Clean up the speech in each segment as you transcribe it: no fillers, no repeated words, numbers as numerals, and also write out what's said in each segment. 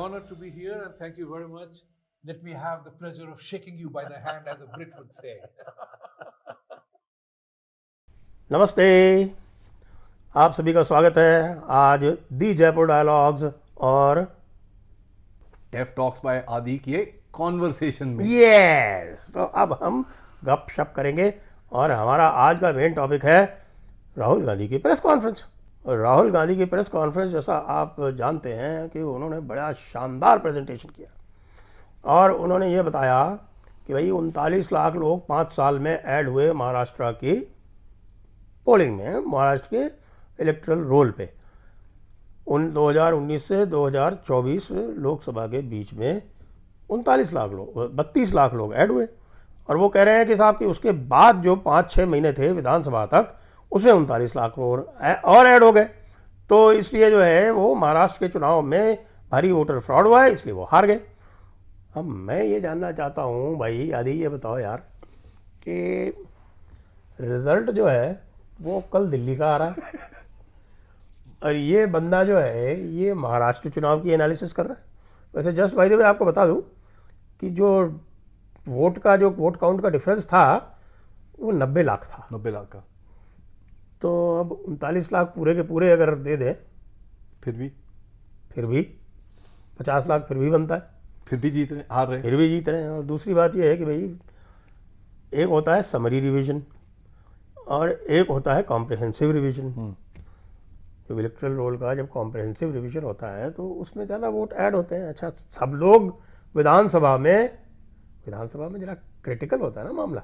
honored to be here and thank you very much. Let me have the pleasure of shaking you by the hand, as a Brit would say. नमस्ते, आप सभी का स्वागत है आज दी Jaipur dialogues और टेफ talks bye आदि के कॉन्वर्सेशन में। यस, तो अब हम गपशप करेंगे और हमारा आज का मेन टॉपिक है राहुल गांधी की प्रेस कॉन्फ्रेंस। और राहुल गांधी की प्रेस कॉन्फ्रेंस, जैसा आप जानते हैं कि उन्होंने बड़ा शानदार प्रेजेंटेशन किया और उन्होंने ये बताया कि भाई 39 लाख लोग 5 साल में ऐड हुए महाराष्ट्र की पोलिंग में, महाराष्ट्र के इलेक्टरल रोल पे। 2019 से 2024 लोकसभा के बीच में 39 लाख लोग, 32 लाख लोग ऐड हुए। और वो कह रहे हैं कि साहब कि उसके बाद जो 5-6 महीने थे विधानसभा तक, उसमें 39 लाख और ऐड हो गए। तो इसलिए जो है वो महाराष्ट्र के चुनाव में भारी वोटर फ्रॉड हुआ है, इसलिए वो हार गए। अब मैं ये जानना चाहता हूँ भाई आदि, ये बताओ यार कि रिजल्ट जो है वो कल दिल्ली का आ रहा है और ये बंदा जो है ये महाराष्ट्र चुनाव की एनालिसिस कर रहा है। वैसे जस्ट बाय द वे आपको बता दूं कि जो वोट काउंट का डिफरेंस था वो 90 लाख था। 90 लाख का। तो अब 39 लाख पूरे के पूरे अगर दे दें फिर भी 50 लाख फिर भी बनता है, फिर भी जीत रहे, हार रहे, फिर भी जीत रहे हैं। और दूसरी बात यह है कि भाई एक होता है समरी रिवीजन और एक होता है कॉम्प्रिहेंसिव रिवीजन। जो इलेक्टरल रोल का जब कॉम्प्रिहेंसिव रिवीजन होता है तो उसमें ज़्यादा वोट ऐड होते हैं। अच्छा, सब लोग विधानसभा में जरा क्रिटिकल होता है ना मामला,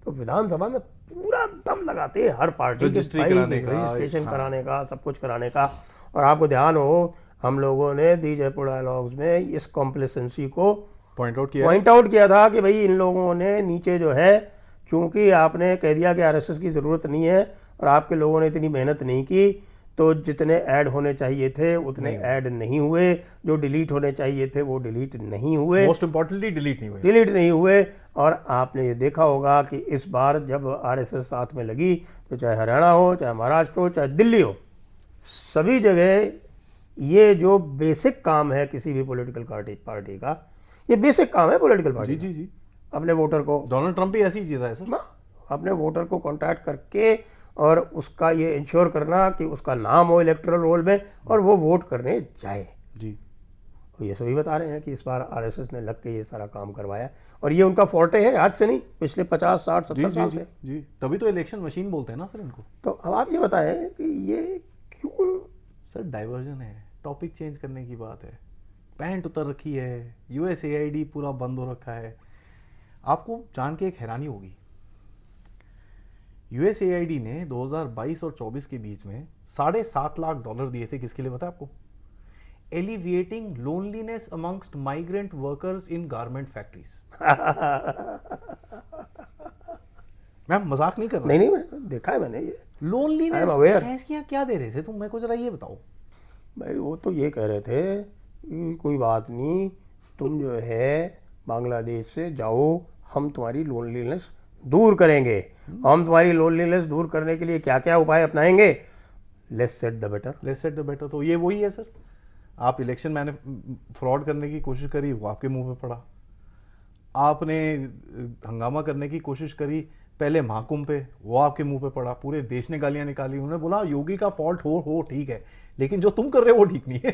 तो विधानसभा में पूरा दम लगाते हैं हर पार्टी रजिस्ट्रेशन कराने का, सब कुछ कराने का। और आपको ध्यान हो, हम लोगों ने दी जयपुर डायलॉग्स में इस कॉम्प्लेसेंसी को पॉइंट आउट किया था कि भाई इन लोगों ने नीचे जो है, चूंकि आपने कह दिया कि आरएसएस की ज़रूरत नहीं है और आपके लोगों ने इतनी मेहनत नहीं की, तो जितने ऐड होने चाहिए थे उतने ऐड नहीं हुए, जो डिलीट होने चाहिए थे वो डिलीट नहीं हुए, मोस्ट इंपॉर्टेंटली डिलीट नहीं हुए। और आपने ये देखा होगा कि इस बार जब आरएसएस साथ में लगी, तो चाहे हरियाणा हो, चाहे महाराष्ट्र हो, चाहे दिल्ली हो, सभी जगह ये जो बेसिक काम है किसी भी पॉलिटिकल पार्टी का, ये बेसिक काम है पॉलिटिकल पार्टी। जी। अपने वोटर को, डोनाल्ड ट्रंप भी ऐसे ही जीता है सर, अपने वोटर को कांटेक्ट करके और उसका ये इंश्योर करना कि उसका नाम हो इलेक्टोरल रोल में और वो वोट करने जाए जी। तो ये सभी बता रहे हैं कि इस बार आरएसएस ने लग के ये सारा काम करवाया और ये उनका फॉर्टे है, आज से नहीं, पिछले 50, 60, 70 साल से। जी, तभी तो इलेक्शन मशीन बोलते हैं ना सर इनको। तो अब आप ये बताएं कि ये क्यों? सर डाइवर्जन है, टॉपिक चेंज करने की बात है, पैंट उतर रखी है, यूएसएआईडी पूरा बंद हो रखा है। आपको जान के एक हैरानी होगी, यूएसएआईडी ने 2022 और 24 के बीच में $7.5 लाख दिए थे। किसके लिए पता है आपको? Alleviating loneliness amongst migrant workers in garment factories. मैं मजाक नहीं कर रहा। नहीं, मैं देखा है मैंने ये लोनलीनेस क्या दे रहे थे तुम, मेरे को जरा ये बताओ भाई। वो तो ये कह रहे थे कि कोई बात नहीं, तुम जो है बांग्लादेश से जाओ, हम तुम्हारी लोनलीनेस दूर करेंगे। हम तुम्हारी लोनलीनेस दूर करने के लिए क्या क्या उपाय अपनाएंगे? Let's set the better. तो ये वही है सर। आप इलेक्शन मैंने फ्रॉड करने की कोशिश करी, वो आपके मुंह पे पड़ा। आपने हंगामा करने की कोशिश करी पहले महाकुंभ पे, वो आपके मुंह पे पड़ा। पूरे देश ने गालियां निकाली। उन्होंने बोला योगी का फॉल्ट हो ठीक है, लेकिन जो तुम कर रहे हो वो ठीक नहीं है।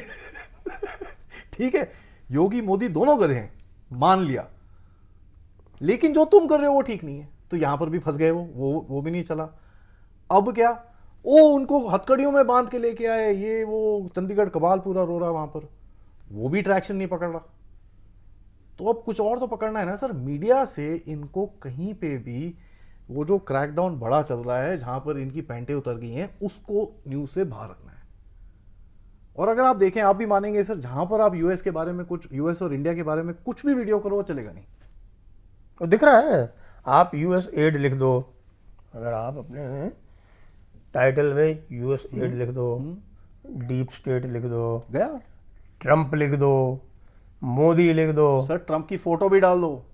ठीक है, योगी मोदी दोनों गधे हैं, मान लिया, लेकिन जो तुम कर रहे हो वो ठीक नहीं है। तो यहां पर भी फंस गए वो भी नहीं चला। अब क्या, उनको हथकड़ियों में बांध के लेके आए, ये वो चंडीगढ़ कबाल पूरा रो रहा वहां पर, वो भी ट्रैक्शन नहीं पकड़ रहा। तो अब कुछ और तो पकड़ना है ना सर। मीडिया से इनको कहीं पे भी वो जो क्रैकडाउन बड़ा चल रहा है, जहां पर इनकी पैंटें उतर गई हैं, उसको न्यूज से बाहर रखना है। और अगर आप देखें, आप भी मानेंगे सर, जहां पर आप यूएस के बारे में यूएस और इंडिया के बारे में कुछ भी वीडियो करो, वो चलेगा नहीं। तो दिख रहा है, आप यूएस एड लिख दो, अगर आप अपने टाइटल में यूएस एड लिख दो, डीप स्टेट लिख दो, गया, ट्रंप लिख दो, मोदी लिख दो, सर ट्रंप की फोटो भी डाल दो,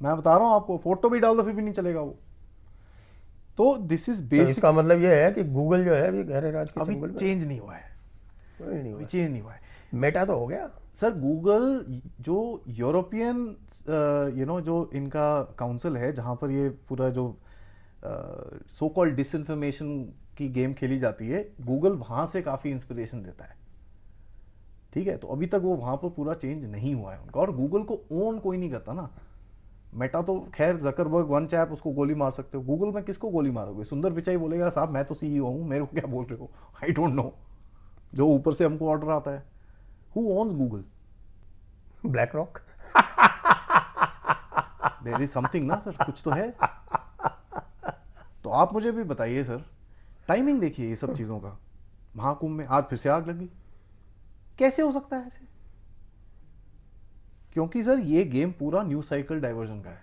मैं बता रहा हूं आपको, फोटो भी डाल दो, फिर भी नहीं चलेगा वो। तो दिस इज बेसिक। इसका मतलब ये है कि गूगल जो है अभी गहरे राज के अभी जंगल में चेंज नहीं हुआ है, चेंज नहीं हुआ है। चेंज नहीं हुआ है। मेटा तो हो गया। सर गूगल जो यूरोपियन जो इनका काउंसिल है जहाँ पर ये पूरा जो सो कॉल्ड डिसइंफॉर्मेशन की गेम खेली जाती है, गूगल वहाँ से काफ़ी इंस्पिरेशन देता है। ठीक है, तो अभी तक वो वहाँ पर पूरा चेंज नहीं हुआ है उनका, और गूगल को ओन कोई नहीं करता ना। मेटा तो खैर जकरबर्ग वन चैप, उसको गोली मार सकते हो, गूगल में किसको गोली मारोगे? सुंदर पिचाई बोलेगा साहब मैं तो सीईओ हूँ, मेरे को क्या बोल रहे हो? आई डोंट नो, जो ऊपर से हमको ऑर्डर आता है। Who owns Google? BlackRock. There is something ना सर, कुछ तो है। तो आप मुझे भी बताइए सर, टाइमिंग देखिए ये सब चीज़ों का। महाकुंभ में आज फिर से आग लगी, कैसे हो सकता है ऐसे? क्योंकि सर ये गेम पूरा न्यूज साइकिल डाइवर्जन का है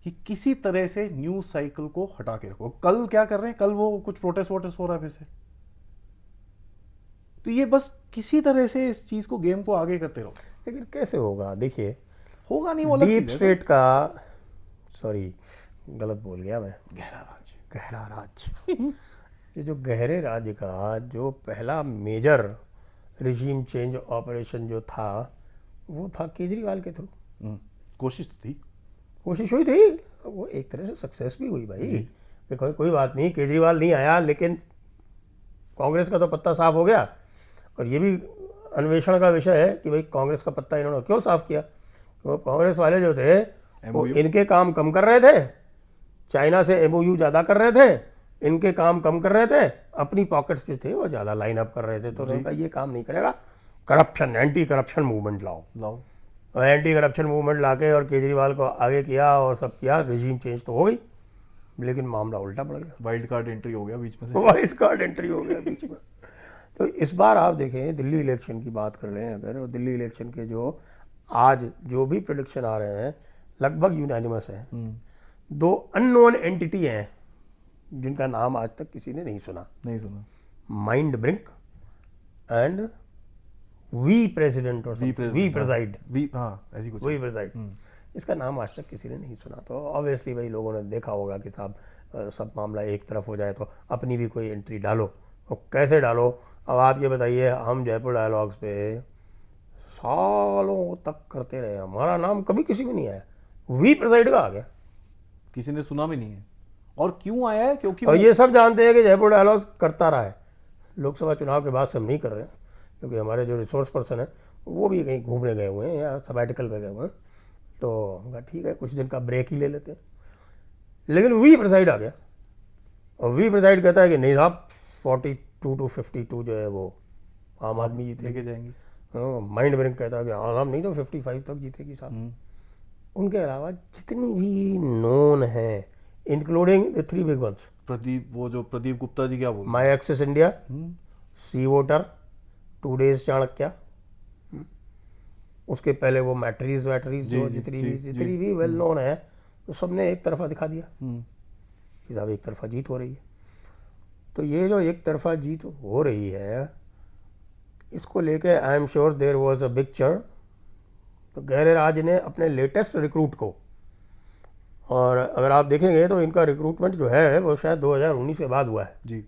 कि किसी तरह से न्यूज साइकिल को हटा के रखो। कल क्या कर रहे हैं, कल वो कुछ प्रोटेस्ट वोटेस्ट हो रहा है फिर से, तो ये बस किसी तरह से इस चीज को, गेम को आगे करते रहो। लेकिन कैसे होगा? देखिए, होगा नहीं वो अलग डीप चीज है स्टेट का, सॉरी गलत बोल गया मैं, गहरा राज। गहरा राज। ये जो गहरे राज्य का जो पहला मेजर रिजीम चेंज ऑपरेशन जो था, वो था केजरीवाल के थ्रू। कोशिश तो थी, कोशिश हुई थी, वो एक तरह से सक्सेस भी हुई भाई। देखो कोई बात नहीं, केजरीवाल नहीं आया, लेकिन कांग्रेस का तो पत्ता साफ हो गया। और ये भी अन्वेषण का विषय है कि भाई कांग्रेस का पत्ता इन्होंने क्यों साफ किया। तो कांग्रेस वाले जो थे वो MOU? इनके काम कम कर रहे थे, चाइना से एमओयू ज़्यादा कर रहे थे, इनके काम कम कर रहे थे, अपनी पॉकेट्स जो थे वो ज़्यादा लाइन अप कर रहे थे। तो उन्होंने कहा ये काम नहीं करेगा, करप्शन, एंटी करप्शन मूवमेंट लाओ। और एंटी करप्शन मूवमेंट लाके और केजरीवाल को आगे किया और सब किया, रिजीम चेंज तो हो गई, लेकिन मामला उल्टा पड़ गया। वाइल्ड कार्ड एंट्री हो गया बीच में से। वाइल्ड कार्ड एंट्री हो गया बीच में। तो इस बार आप देखें, दिल्ली इलेक्शन की बात कर रहे हैं अगर, और दिल्ली इलेक्शन के जो आज जो भी प्रेडिक्शन आ रहे हैं लगभग यूनानिमस है। दो अननोन एंटिटी हैं जिनका नाम आज तक किसी ने नहीं सुना, mind brink and we president और वी प्रेसाइड, ऐसी कुछ वी प्रेसाइड, इसका नाम आज तक किसी ने नहीं सुना। तो ऑब्वियसली भाई लोगों ने देखा होगा कि साहब सब मामला एक तरफ हो जाए तो अपनी भी कोई एंट्री डालो, और कैसे डालो। अब आप ये बताइए, हम जयपुर डायलॉग्स पे सालों तक करते रहे, हमारा नाम कभी किसी में नहीं आया, वी प्रेसाइड का आ गया, किसी ने सुना भी नहीं है। और क्यों आया है? क्योंकि और ये सब जानते हैं कि जयपुर डायलॉग करता रहा है। लोकसभा चुनाव के बाद से हम नहीं कर रहे हैं, क्योंकि हमारे जो रिसोर्स पर्सन है वो भी कहीं घूमने गए हुए हैं या सबैटिकल पे गए हुए हैं, तो हमका ठीक है कुछ दिन का ब्रेक ही ले लेते हैं। लेकिन वी प्रेसाइड आ गया, और वी प्रेसाइड कहता है कि नहीं साहब 42 to 52 जो है वो आम आदमी जीते लेके जाएंगे। माइंड ब्रिंक कहता है कि आम नहीं तो 55 तक जीतेगी साहब। उनके अलावा जितनी भी नोन है, including the 3 big ones, Pradeep Gupta ji क्या बोल, my Axis India, C Voter, 2 days Chanakya, उसके पहले वो मैट्रीज वैटरीज जो जितनी भी वेल नोन है, तो सबने एक तरफा दिखा दिया कि साहब एक तरफा जीत हो रही है। तो ये जो एक तरफा जीत हो रही है, इसको लेके I am sure there was a big churn. तो गहरे राज ने अपने लेटेस्ट रिक्रूट को, और अगर आप देखेंगे तो इनका रिक्रूटमेंट जो है वो शायद 2019 के बाद हुआ है जी,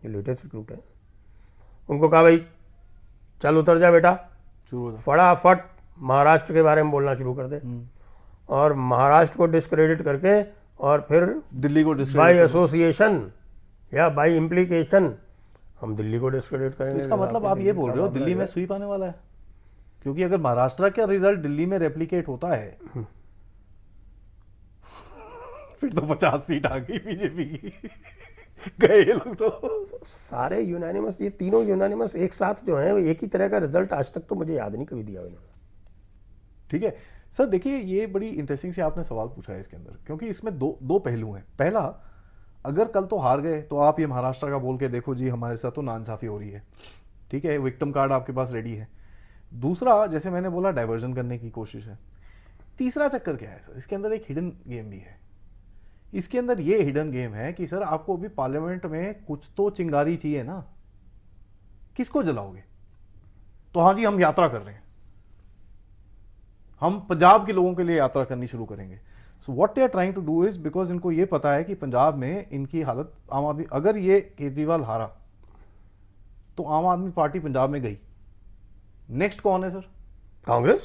ये लेटेस्ट रिक्रूट है। उनको कहा भाई चल उतर जा बेटा, फटाफट महाराष्ट्र के बारे में बोलना शुरू कर दे, और महाराष्ट्र को डिस्क्रेडिट करके और फिर दिल्ली को बाय एसोसिएशन या बाय इम्प्लीकेशन हम दिल्ली को डिस्क्रेडिट करेंगे। तो इसका मतलब आप ये बोल रहे हो दिल्ली में स्वीप आने वाला है? क्योंकि अगर महाराष्ट्र का रिजल्ट दिल्ली में रेप्लिकेट होता है फिर तो 50 सीट आ गई बीजेपी की। गए लोग तो सारे यूनानिमस, ये तीनों यूनानिमस एक साथ जो है, एक ही तरह का रिजल्ट आज तक तो मुझे याद नहीं कभी दिया उन्होंने। ठीक है सर, देखिए ये बड़ी इंटरेस्टिंग से आपने सवाल पूछा है इसके अंदर, क्योंकि इसमें दो पहलू हैं। पहला, अगर कल तो हार गए तो आप ये महाराष्ट्र का बोल के देखो जी हमारे साथ तो नाइंसाफी हो रही है, ठीक है, विक्टिम कार्ड आपके पास रेडी है। दूसरा, जैसे मैंने बोला, डाइवर्जन करने की कोशिश है। तीसरा चक्कर क्या है सर, इसके अंदर एक हिडन गेम भी है। इसके अंदर ये हिडन गेम है कि सर आपको अभी पार्लियामेंट में कुछ तो चिंगारी चाहिए ना, किसको जलाओगे? तो हाँ जी हम यात्रा कर रहे हैं, हम पंजाब के लोगों के लिए यात्रा करनी शुरू करेंगे। So what they are trying to do is, because इनको ये पता है कि पंजाब में इनकी हालत, आम आदमी, अगर ये केजरीवाल हारा तो आम आदमी पार्टी पंजाब में गई, नेक्स्ट कौन है sir? Congress.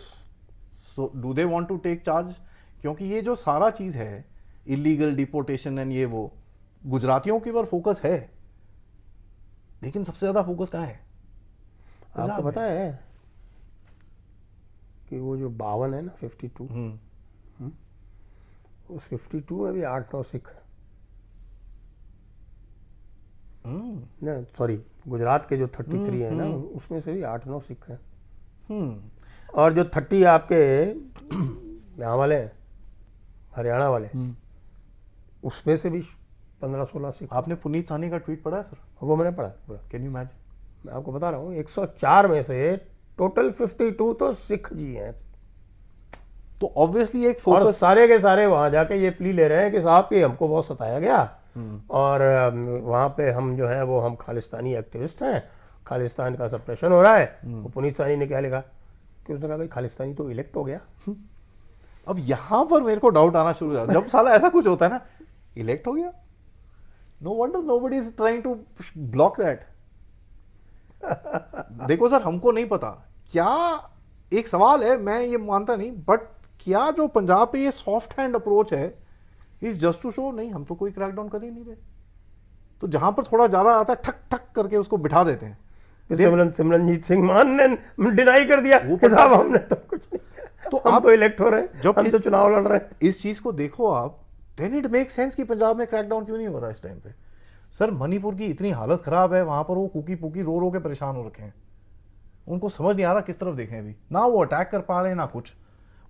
So do they want to take charge? क्योंकि ये जो सारा चीज है, इलीगल डिपोर्टेशन एंड ये वो, गुजरातियों के ऊपर फोकस है, लेकिन सबसे ज्यादा फोकस कहाँ है? आपको पता है कि वो जो 52 है ना, 52, उस 52 में भी 8-9 सिख हैं। ना सॉरी, गुजरात के जो 33 है ना, उसमें से भी 8-9 सिख हैं। और जो 30 आपके यहाँ वाले हैं, हरियाणा वाले, उसमें से भी 15-16 सिख। आपने पुनीत सानी का ट्वीट पढ़ा है सर? वो मैंने पढ़ा पूरा। Can you imagine? मैं आपको बता रहा हूँ, 104 में से टोटल 52 तो सिख जी हैं। तो ऑब्वियसली एक और फोकस, सारे के सारे वहाँ जाके ये प्ली ले रहे हैं कि साहब कि हमको बहुत सताया गया और वहाँ पे हम जो है वो हम खालिस्तानी एक्टिविस्ट हैं, खालिस्तान का सप्रेशन हो रहा है। वो पुनीत सानी ने क्या लिखा कि उसने कहा भाई खालिस्तानी तो इलेक्ट हो गया। अब यहां पर मेरे को डाउट आना शुरू हो जाता जब साला ऐसा कुछ होता है ना, इलेक्ट हो गया, no wonder nobody is trying to block that. देखो सर, हमको नहीं पता क्या, एक सवाल है, मैं ये मानता नहीं, बट क्या जो पंजाब पे ये सॉफ्ट हैंड अप्रोच है इज जस्ट टू शो नहीं हम तो कोई क्रैकडाउन कर ही नहीं रहे, तो जहां पर थोड़ा ज्यादा आता है ठक ठक करके उसको बिठा देते हैं। सिमरनजीत सिंह मान ने डिनाई कर दिया कि साहब हमने तो कुछ नहीं किया, तो हम आप तो इलेक्ट हो रहे हैं, जब हम तो चुनाव लड़ रहे हैं। इस चीज को देखो आप, देन इट मेक सेंस कि पंजाब में क्रैकडाउन क्यों नहीं हो रहा इस टाइम पे। सर मणिपुर की इतनी हालत खराब है, वहां पर वो कुकी पुकी रो रो के परेशान हो रखे हैं, उनको समझ नहीं आ रहा किस तरफ देखें। अभी ना वो अटैक कर पा रहे हैं ना कुछ,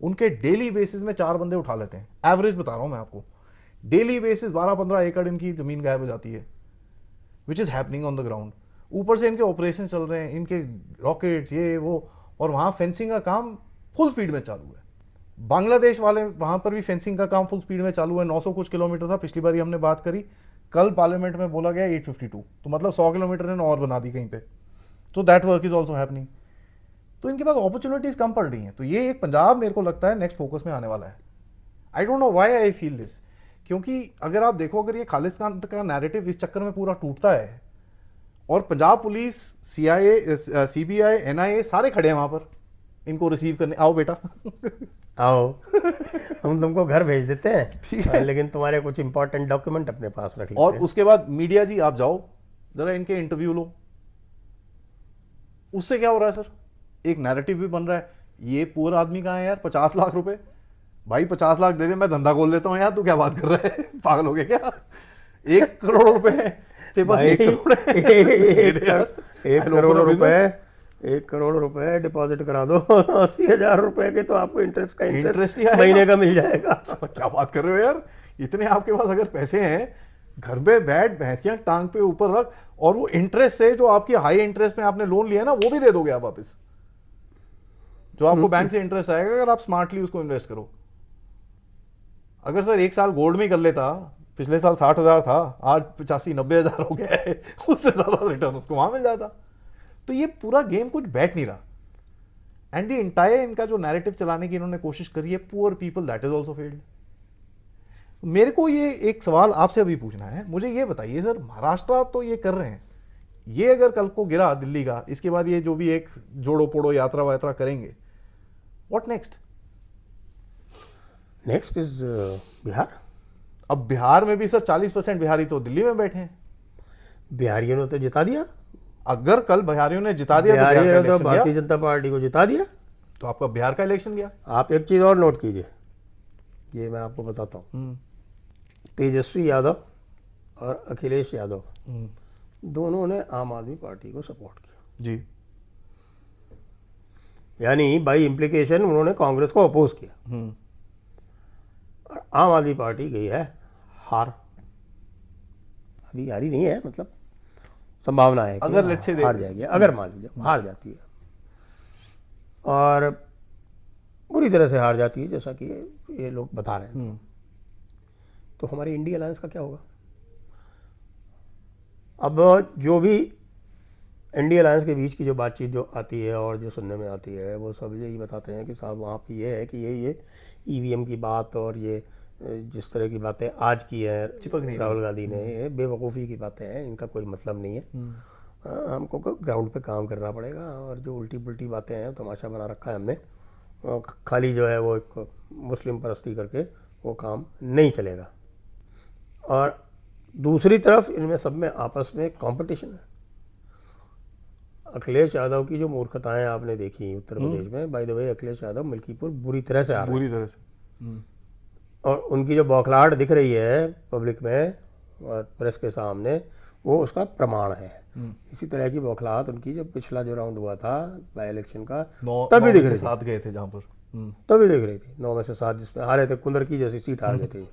उनके डेली बेसिस में 4 बंदे उठा लेते हैं, एवरेज बता रहा हूं मैं आपको, डेली बेसिस 12-15 एकड़ इनकी जमीन गायब हो जाती है, which is happening on the ground. ऊपर से इनके ऑपरेशन चल रहे हैं, इनके रॉकेट्स ये वो, और वहां फेंसिंग का काम फुल स्पीड में चालू है। बांग्लादेश वाले वहां पर भी फेंसिंग का काम फुल स्पीड में चालू है। 900 कुछ किलोमीटर था, पिछली बार हमने बात करी, कल पार्लियामेंट में बोला गया 852, तो मतलब 100 किलोमीटर ने और बना दी कहीं पे, तो that work is also happening. तो इनके पास अपॉर्चुनिटीज कम पड़ रही हैं, तो ये एक पंजाब मेरे को लगता है नेक्स्ट फोकस में आने वाला है। I don't know why I feel this, क्योंकि अगर आप देखो, अगर ये खालिस्तान का नैरेटिव इस चक्कर में पूरा टूटता है, और Punjab police, CIA, CBI, NIA सारे खड़े हैं वहां पर इनको रिसीव करने, आओ बेटा आओ हम तुमको घर भेज देते हैं, लेकिन तुम्हारे कुछ इंपॉर्टेंट डॉक्यूमेंट अपने पास रख लेते और हैं। उसके बाद मीडिया जी आप जाओ जरा इनके इंटरव्यू लो। उससे क्या हो रहा है सर, एक नैरेटिव भी बन रहा है, ये पुअर आदमी कहाँ है यार, 50 लाख रुपए, भाई 50 लाख दे दे मैं धंधा खोल लेता हूँ यार, तू क्या बात कर रहा है, पागल हो गया क्या, 1 करोड़ रुपए तेरे पास, 1 करोड़ है, 1 करोड़ रुपए डिपॉजिट करा दो 80,000 रुपए के, तो आपको इंटरेस्ट का इंटरेस्ट ही आएगा। महीने का मिल जाएगा। क्या बात कर रहे हो यार, इतने आपके पास अगर पैसे हैं, घर पे बैठ भैंसियां टांग पे ऊपर रख, और वो इंटरेस्ट से जो आपकी हाई इंटरेस्ट में आपने लोन लिया ना, वो भी दे दोगे आप वापस, जो आपको बैंक से इंटरेस्ट आएगा अगर आप स्मार्टली उसको इन्वेस्ट करो। अगर सर 1 साल गोल्ड में कर लेता, पिछले साल 60,000 था, आज 85-90,000 हो गया है, उससे ज्यादा रिटर्न उसको वहां मिल जाता। तो ये पूरा गेम कुछ बैठ नहीं रहा, एंड द एंटायर इनका जो नैरेटिव चलाने की इन्होंने कोशिश करी है, poor people, that is also failed. मेरे को ये एक सवाल आपसे अभी पूछना है, मुझे ये बताइए सर, महाराष्ट्र तो ये कर रहे हैं, ये अगर कल को गिरा दिल्ली का, इसके बाद ये जो भी एक जोड़ो पोड़ो यात्रा वात्रा करेंगे, what next? Next is Bihar. अब बिहार में भी सर 40% बिहारी तो दिल्ली में बैठे हैं। बिहारियों ने तो जिता दिया, अगर कल बिहारियों ने जिता दिया तो बिहार का बिहारियों ने तो इलेक्शन भारतीय गया, जनता पार्टी को जिता दिया। तो आपका बिहार का इलेक्शन गया। आप एक चीज और नोट कीजिए, ये मैं आपको बताता हूँ, तेजस्वी यादव और अखिलेश यादव दोनों ने आम आदमी पार्टी को सपोर्ट किया, जी, यानी बाई इम्प्लीकेशन उन्होंने कांग्रेस को अपोज किया, और आम आदमी पार्टी गई है हार। अभी हारी नहीं है, मतलब संभावना है कि अगर let's say हार जाएगी, अगर मान लीजिए हार जाती है, और बुरी तरह से हार जाती है जैसा कि ये लोग बता रहे हैं, तो हमारी इंडिया अलायंस का क्या होगा? अब जो भी इंडिया अलायंस के बीच की जो बातचीत जो आती है और जो सुनने में आती है, वो सब यही बताते हैं कि साहब वहाँ पे ये है कि ये EVM की बात और ये जिस तरह की बातें आज की है चिपक नहीं राहुल गांधी ने, ये बेवकूफ़ी की बातें हैं, इनका कोई मतलब नहीं है। हमको ग्राउंड पे काम करना पड़ेगा, और जो उल्टी पुल्टी बातें हैं, तमाशा बना रखा है हमने, और खाली जो है वो एक मुस्लिम परस्ती करके वो काम नहीं चलेगा। और दूसरी तरफ इनमें सब में आपस में कंपटीशन है। अखिलेश यादव की जो मूर्खताएं आपने देखी उत्तर प्रदेश में, by the way Akhilesh Yadav Milkipur बुरी तरह से आ रहे हैं, बुरी तरह से। और उनकी जो बौखलाहट दिख रही है पब्लिक में और प्रेस के सामने, वो उसका प्रमाण है। इसी तरह की बौखलाहट उनकी जब पिछला जो राउंड हुआ था बाई इलेक्शन का, तभी दिख रही थी, 7 गए थे जहाँ पर। तभी दिख रही थी। 9 में से 7 जिसमें हारे थे, कुंदर की जैसी सीट हार गए थे,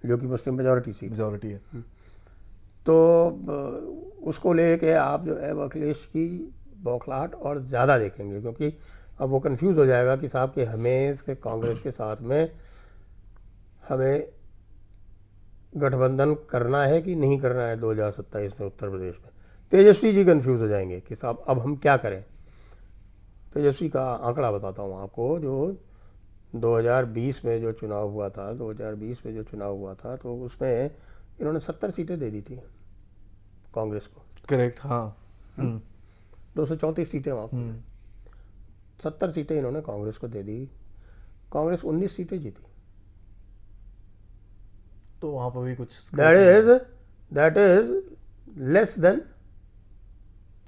जो कि मुस्लिम मेजॉरिटी सीट। मेजॉरिटी है। तो उसको लेके आप जो है अखिलेश की बौखलाहट और ज़्यादा देखेंगे, क्योंकि अब वो कंफ्यूज हो जाएगा कि साहब कि हमें कांग्रेस के साथ में हमें गठबंधन करना है कि नहीं करना है 2027 में उत्तर प्रदेश में। तेजस्वी जी कंफ्यूज हो जाएंगे कि साहब अब हम क्या करें। तेजस्वी का आंकड़ा बताता हूँ आपको, जो 2020 में जो चुनाव हुआ था, 2020 में जो चुनाव हुआ था, तो उसमें इन्होंने 70 सीटें दे दी थी कांग्रेस को। करेक्ट, हाँ। 234 सीटें वहाँ पर, 70 सीटें इन्होंने कांग्रेस को दे दी। कांग्रेस 19 सीटें जीती। तो वहाँ पर भी कुछ दैट इज लेस देन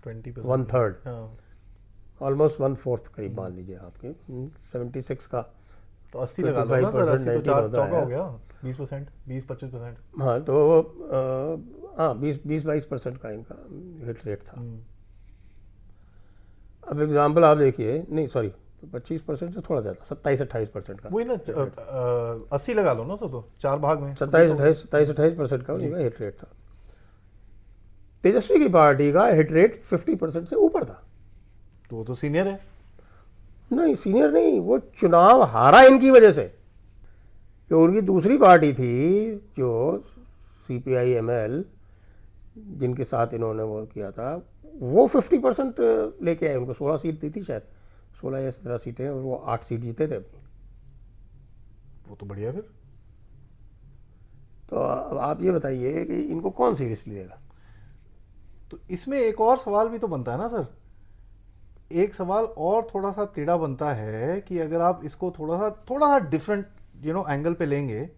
20%, 1/3, हाँ। ऑलमोस्ट 1/4 करीब मान लीजिए आपके। 76 का तो 80 लगा लो ना सर, 80 तो 4 होता चौका है। हो गया, 20%, 20-25%। हाँ, तो हाँ 20-22% का इनका हिट रेट था। अब एग्जाम्पल आप देखिए, नहीं सॉरी 25% से थोड़ा ज़्यादा, 27-28% का। वही ना, 80 लगा लो ना सर, तो 4 भाग में 27-28% का उनका हिट रेट था। तेजस्वी की पार्टी का हिट रेट 50% से ऊपर था। तो वो तो सीनियर है। नहीं, सीनियर नहीं, वो चुनाव हारा इनकी वजह से। जो उनकी दूसरी पार्टी थी, जो CPI-ML, जिनके साथ इन्होंने वो किया था, वो 50% लेके आए। उनको 16 सीट दी थी शायद, 16 या 17 सीटें, और वो 8 सीट जीते थे अपनी। वो तो बढ़िया फिर। तो अब आप ये बताइए कि इनको कौन सीरियसली लेगा। तो इसमें एक और सवाल भी तो बनता है ना सर, एक सवाल और थोड़ा सा टेढ़ा बनता है कि अगर आप इसको थोड़ा सा डिफरेंट एंगल पे लेंगे,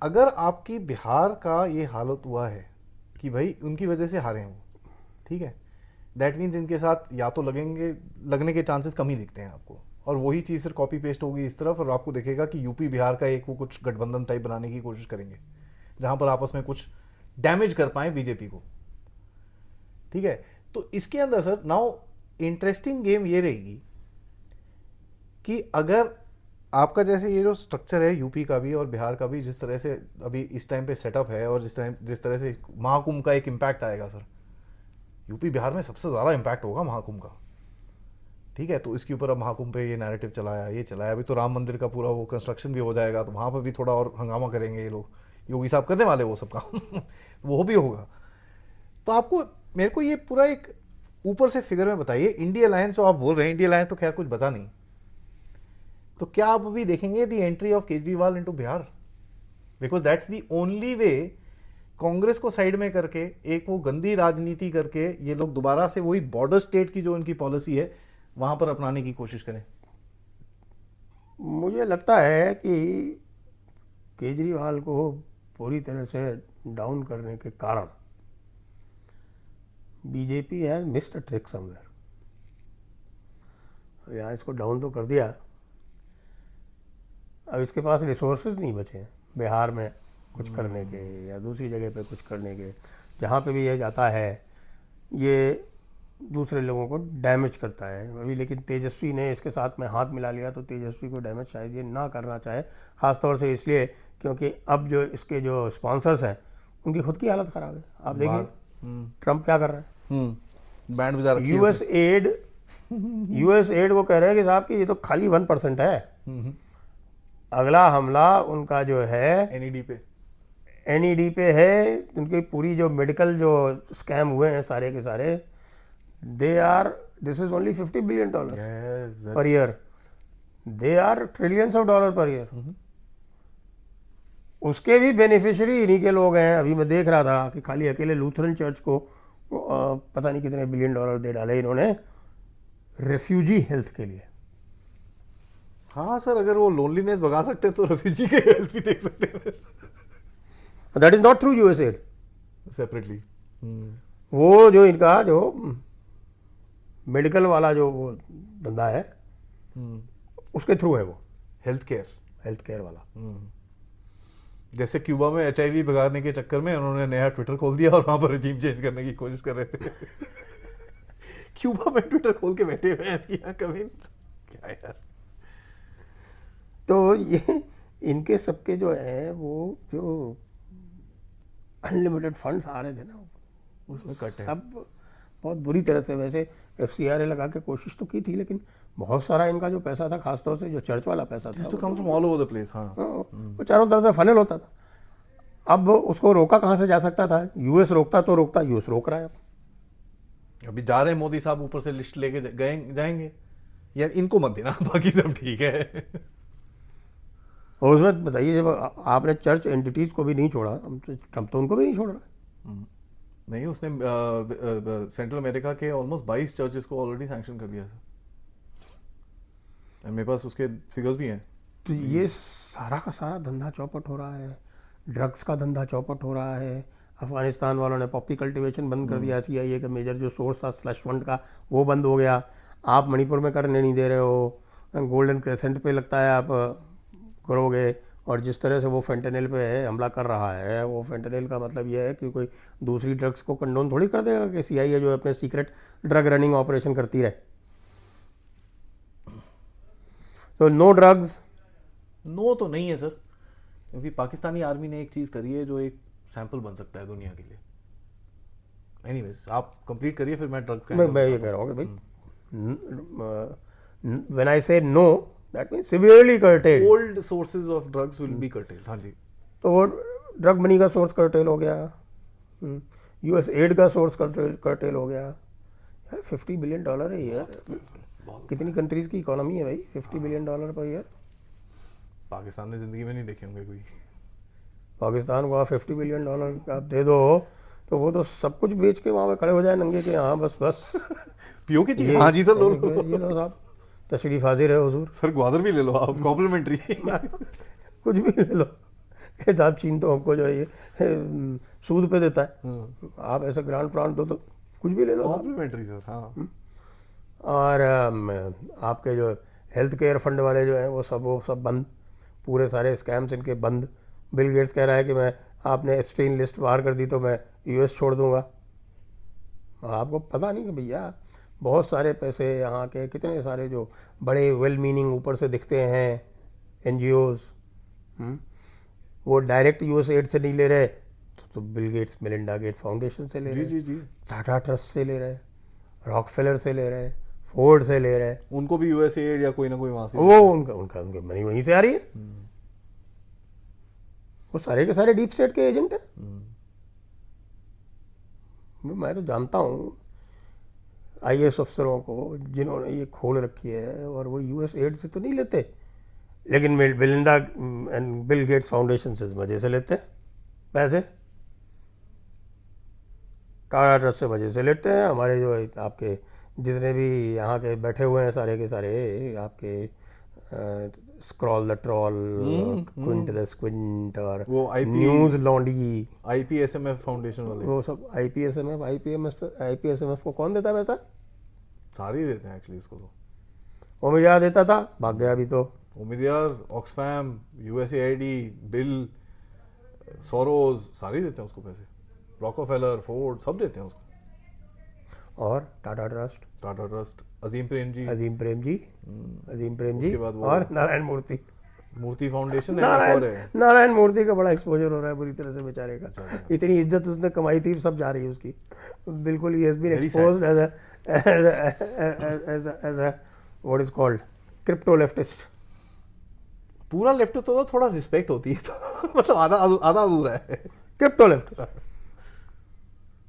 अगर आपकी बिहार का ये हालत हुआ है कि भाई उनकी वजह से हारे हैं वो, ठीक है, दैट मीन्स इनके साथ या तो लगने के चांसेस कम ही दिखते हैं आपको, और वही चीज़ फिर कॉपी पेस्ट होगी इस तरफ, और आपको देखेगा कि यूपी बिहार का एक वो कुछ गठबंधन टाइप बनाने की कोशिश करेंगे, जहां पर आपस में कुछ डैमेज कर पाए बीजेपी को, ठीक है। तो इसके अंदर सर नाउ इंटरेस्टिंग गेम ये रहेगी कि अगर आपका जैसे ये जो स्ट्रक्चर है यूपी का भी और बिहार का भी, जिस तरह से अभी इस टाइम पे सेटअप है, और जिस तरह से महाकुंभ का एक इम्पैक्ट आएगा सर, यूपी बिहार में सबसे ज़्यादा इम्पैक्ट होगा महाकुंभ का, ठीक है। तो इसके ऊपर अब महाकुंभ पे ये नैरेटिव चलाया, ये चलाया, अभी तो राम मंदिर का पूरा वो कंस्ट्रक्शन भी हो जाएगा, तो वहाँ पर भी थोड़ा और हंगामा करेंगे ये लोग, योगी साहब करने वाले वो सब काम वो भी होगा। तो आपको मेरे को ये पूरा एक ऊपर से फिगर में बताइए, इंडिया अलायंस जो आप बोल रहे हैं, इंडिया अलायंस तो खैर कुछ बता नहीं, तो क्या आप अभी देखेंगे the entry of Kejriwal into Bihar, because that's the only way Congress को साइड में करके एक वो गंदी राजनीति करके ये लोग दोबारा से वही बॉर्डर स्टेट की जो इनकी पॉलिसी है वहां पर अपनाने की कोशिश करें। मुझे लगता है कि केजरीवाल को पूरी तरह से डाउन करने के कारण BJP has missed a trick somewhere. यहाँ इसको डाउन तो कर दिया, अब इसके पास रिसोर्सेज नहीं बचे हैं बिहार में कुछ करने के, या दूसरी जगह पे कुछ करने के। जहाँ पे भी ये जाता है ये दूसरे लोगों को डैमेज करता है अभी। लेकिन तेजस्वी ने इसके साथ में हाथ मिला लिया, तो तेजस्वी को डैमेज शायद ये ना करना चाहे, ख़ासतौर से इसलिए क्योंकि अब जो इसके जो स्पॉन्सर्स हैं उनकी खुद की हालत ख़राब है। आप देखिए ट्रम्प क्या कर रहा है, बैंड बजा रखी है यूएस एड वो कह रहे हैं कि साहब कि ये तो खाली 1% है। अगला हमला उनका जो है एनईडी पे है। उनकी पूरी जो मेडिकल जो स्कैम हुए हैं सारे के सारे, this is only $50 billion per year, they are trillions of dollar per year. उसके भी बेनिफिशियरी इन्हीं के लोग हैं। अभी मैं देख रहा था कि खाली अकेले लूथरन चर्च को पता नहीं कितने बिलियन डॉलर दे डाले इन्होंने रेफ्यूजी हेल्थ के लिए। हाँ सर, अगर वो लोनलीनेस भगा सकते हैं तो रेफ्यूजी के हेल्थ भी देख सकते हैं that is not through USAID. Separately. वो जो इनका जो मेडिकल वाला जो वो धंधा है उसके थ्रू है वो, हेल्थ केयर। हेल्थ केयर वाला। जैसे क्यूबा में HIV भगाने के चक्कर में उन्होंने नया ट्विटर खोल दिया और वहां पर रजीम चेंज करने की कोशिश कर रहे थे क्यूबा में ट्विटर खोल के बैठे हुए हैं इसकी कभी क्या यार। तो ये इनके सबके जो है वो जो अनलिमिटेड फंड्स आ रहे थे ना उसमें कट है। सब बहुत बुरी तरह से, वैसे FCRA लगा के कोशिश तो की थी, लेकिन बहुत सारा इनका जो पैसा था, खासतौर से जो चर्च वाला पैसा था, to come from all over the place. हाँ, वो चारों तरफ से फनल होता था। अब उसको रोका कहाँ से जा सकता था? यूएस रोकता तो रोकता, यूएस रोक रहा है अब। अभी जा रहे हैं मोदी साहब ऊपर से लिस्ट लेके जाएंगे यार, इनको मत देना बाकी सब ठीक है और उसमें बताइए, जब आपने चर्च एंटिटीज को भी नहीं छोड़ा, ट्रम्प तो उनको भी नहीं छोड़ रहा। नहीं, उसने सेंट्रल अमेरिका के ऑलमोस्ट 22 चर्चेस को ऑलरेडी सैंक्शन कर दिया सर। मेरे पास उसके फिगर्स भी हैं। तो ये सारा का सारा धंधा चौपट हो रहा है, ड्रग्स का धंधा चौपट हो रहा है। अफगानिस्तान वालों ने पॉपी कल्टीवेशन बंद कर दिया, CIA का मेजर जो सोर्स था स्लश फंड का वो बंद हो गया। आप मणिपुर में करने नहीं दे रहे हो, गोल्डन क्रेसेंट पे लगता है आप करोगे। और जिस तरह से वो फेंटेनिल पे हमला कर रहा है, वो फेंटेनिल का मतलब ये है कि कोई दूसरी ड्रग्स को कंडोन थोड़ी कर देगा कि CIA जो अपने सीक्रेट ड्रग रनिंग ऑपरेशन करती रहे। तो नो ड्रग्स। नो तो नहीं है सर, क्योंकि पाकिस्तानी आर्मी ने एक चीज करी है जो एक सैंपल बन सकता है दुनिया के लिए। एनीवेज, आप कंप्लीट करिए, फिर मैं ड्रग्स का मैं ये कह रहा हूँ कि भाई, व्हेन आई से know that mean severely cartel. Old sources of drugs will be curtailed. हाँ जी, तो वो ड्रग मनी का सोर्स कर्टेल हो गया, US एड का सोर्स कर्टेल हो गया। यार $50 बिलियन है यार, कितनी कंट्रीज की इकोनॉमी है भाई, $50 बिलियन पर ईयर। पाकिस्तान ने जिंदगी में नहीं देखे होंगे कोई। पाकिस्तान को आप $50 बिलियन आप दे दो तो वो तो सब कुछ बेच के वहाँ पे खड़े हो जाए नंगे के, हाँ बस बस पियो की चीज। हाँ जी सर, लो लो। ये लो साहब, तशरीफ हाजिर है हुजूर। सर ग्वादर भी ले लो आप, कॉम्प्लीमेंट्री। कुछ भी ले लो कि साहब, चीन तो हमको जो है ये सूद पे देता है, आप ऐसा ग्रांड प्लांट दो तो कुछ भी ले लो। Complementary sir. हाँ, और आपके जो हेल्थ केयर फंड वाले जो हैं वो सब बंद, पूरे सारे स्कैम्स इनके बंद। बिल गेट्स कह रहा है कि मैं, आपने एप्स्टीन लिस्ट बाहर कर दी तो मैं US छोड़ दूंगा। आपको पता नहीं कि भैया बहुत सारे पैसे यहाँ के, कितने सारे जो बड़े वेल मीनिंग ऊपर से दिखते हैं NGOs, वो डायरेक्ट US एड से नहीं ले रहे, तो Bill Gates Melinda Gates foundation से ले जी रहे, जी जी, टाटा ट्रस्ट से ले रहे, रॉकफेलर से ले रहे, फोर्ड से ले रहे। उनको भी USAID या कोई ना कोई वहां से वो उनके मनी वहीं से आ रही है। वो सारे के सारे डीप स्टेट के एजेंट है। मैं तो जानता हूँ IAS अफसरों को जिन्होंने ये खोल रखी है, और वो US एड से तो नहीं लेते, लेकिन बिलिंडा एंड बिल गेट्स फाउंडेशन से मजे से लेते हैं पैसे, टाटा ट्रस्ट से मजे से लेते हैं। हमारे जो आपके जितने भी यहाँ के बैठे हुए हैं सारे के सारे आपके scroll the troll, Quint the squint, और वो न्यूज लॉन्डी, IPSMF फाउंडेशन वाले, वो सब IPSMF को कौन देता है पैसा? सारे ही देते हैं एक्चुअली इसको। तो ओमिया देता था, भाग गया अभी तो। उम्मीदवार, ऑक्सफैम, USAID, बिल, सोरोज, सारे ही देते हैं उसको पैसे। रॉकफेलर, फोर्ड, सब देते हैं उसको। और टाटा ट्रस्ट, टाटा ट्रस्ट, अजीम प्रेम जी, उसके बाद वो और नारायण मूर्ति फाउंडेशन है, एक और है। नारायण मूर्ति का बड़ा एक्सपोजर हो रहा है बुरी तरह से बेचारे का। इतनी इज्जत उसने कमाई थी, सब जा रही है उसकी, बिल्कुल। He has been exposed as a what is called crypto leftist. पूरा लेफ्ट तो थोड़ा रिस्पेक्ट होती है तो मतलब आधा आधा अधूरा है। क्रिप्टो लेफ्टिस्ट,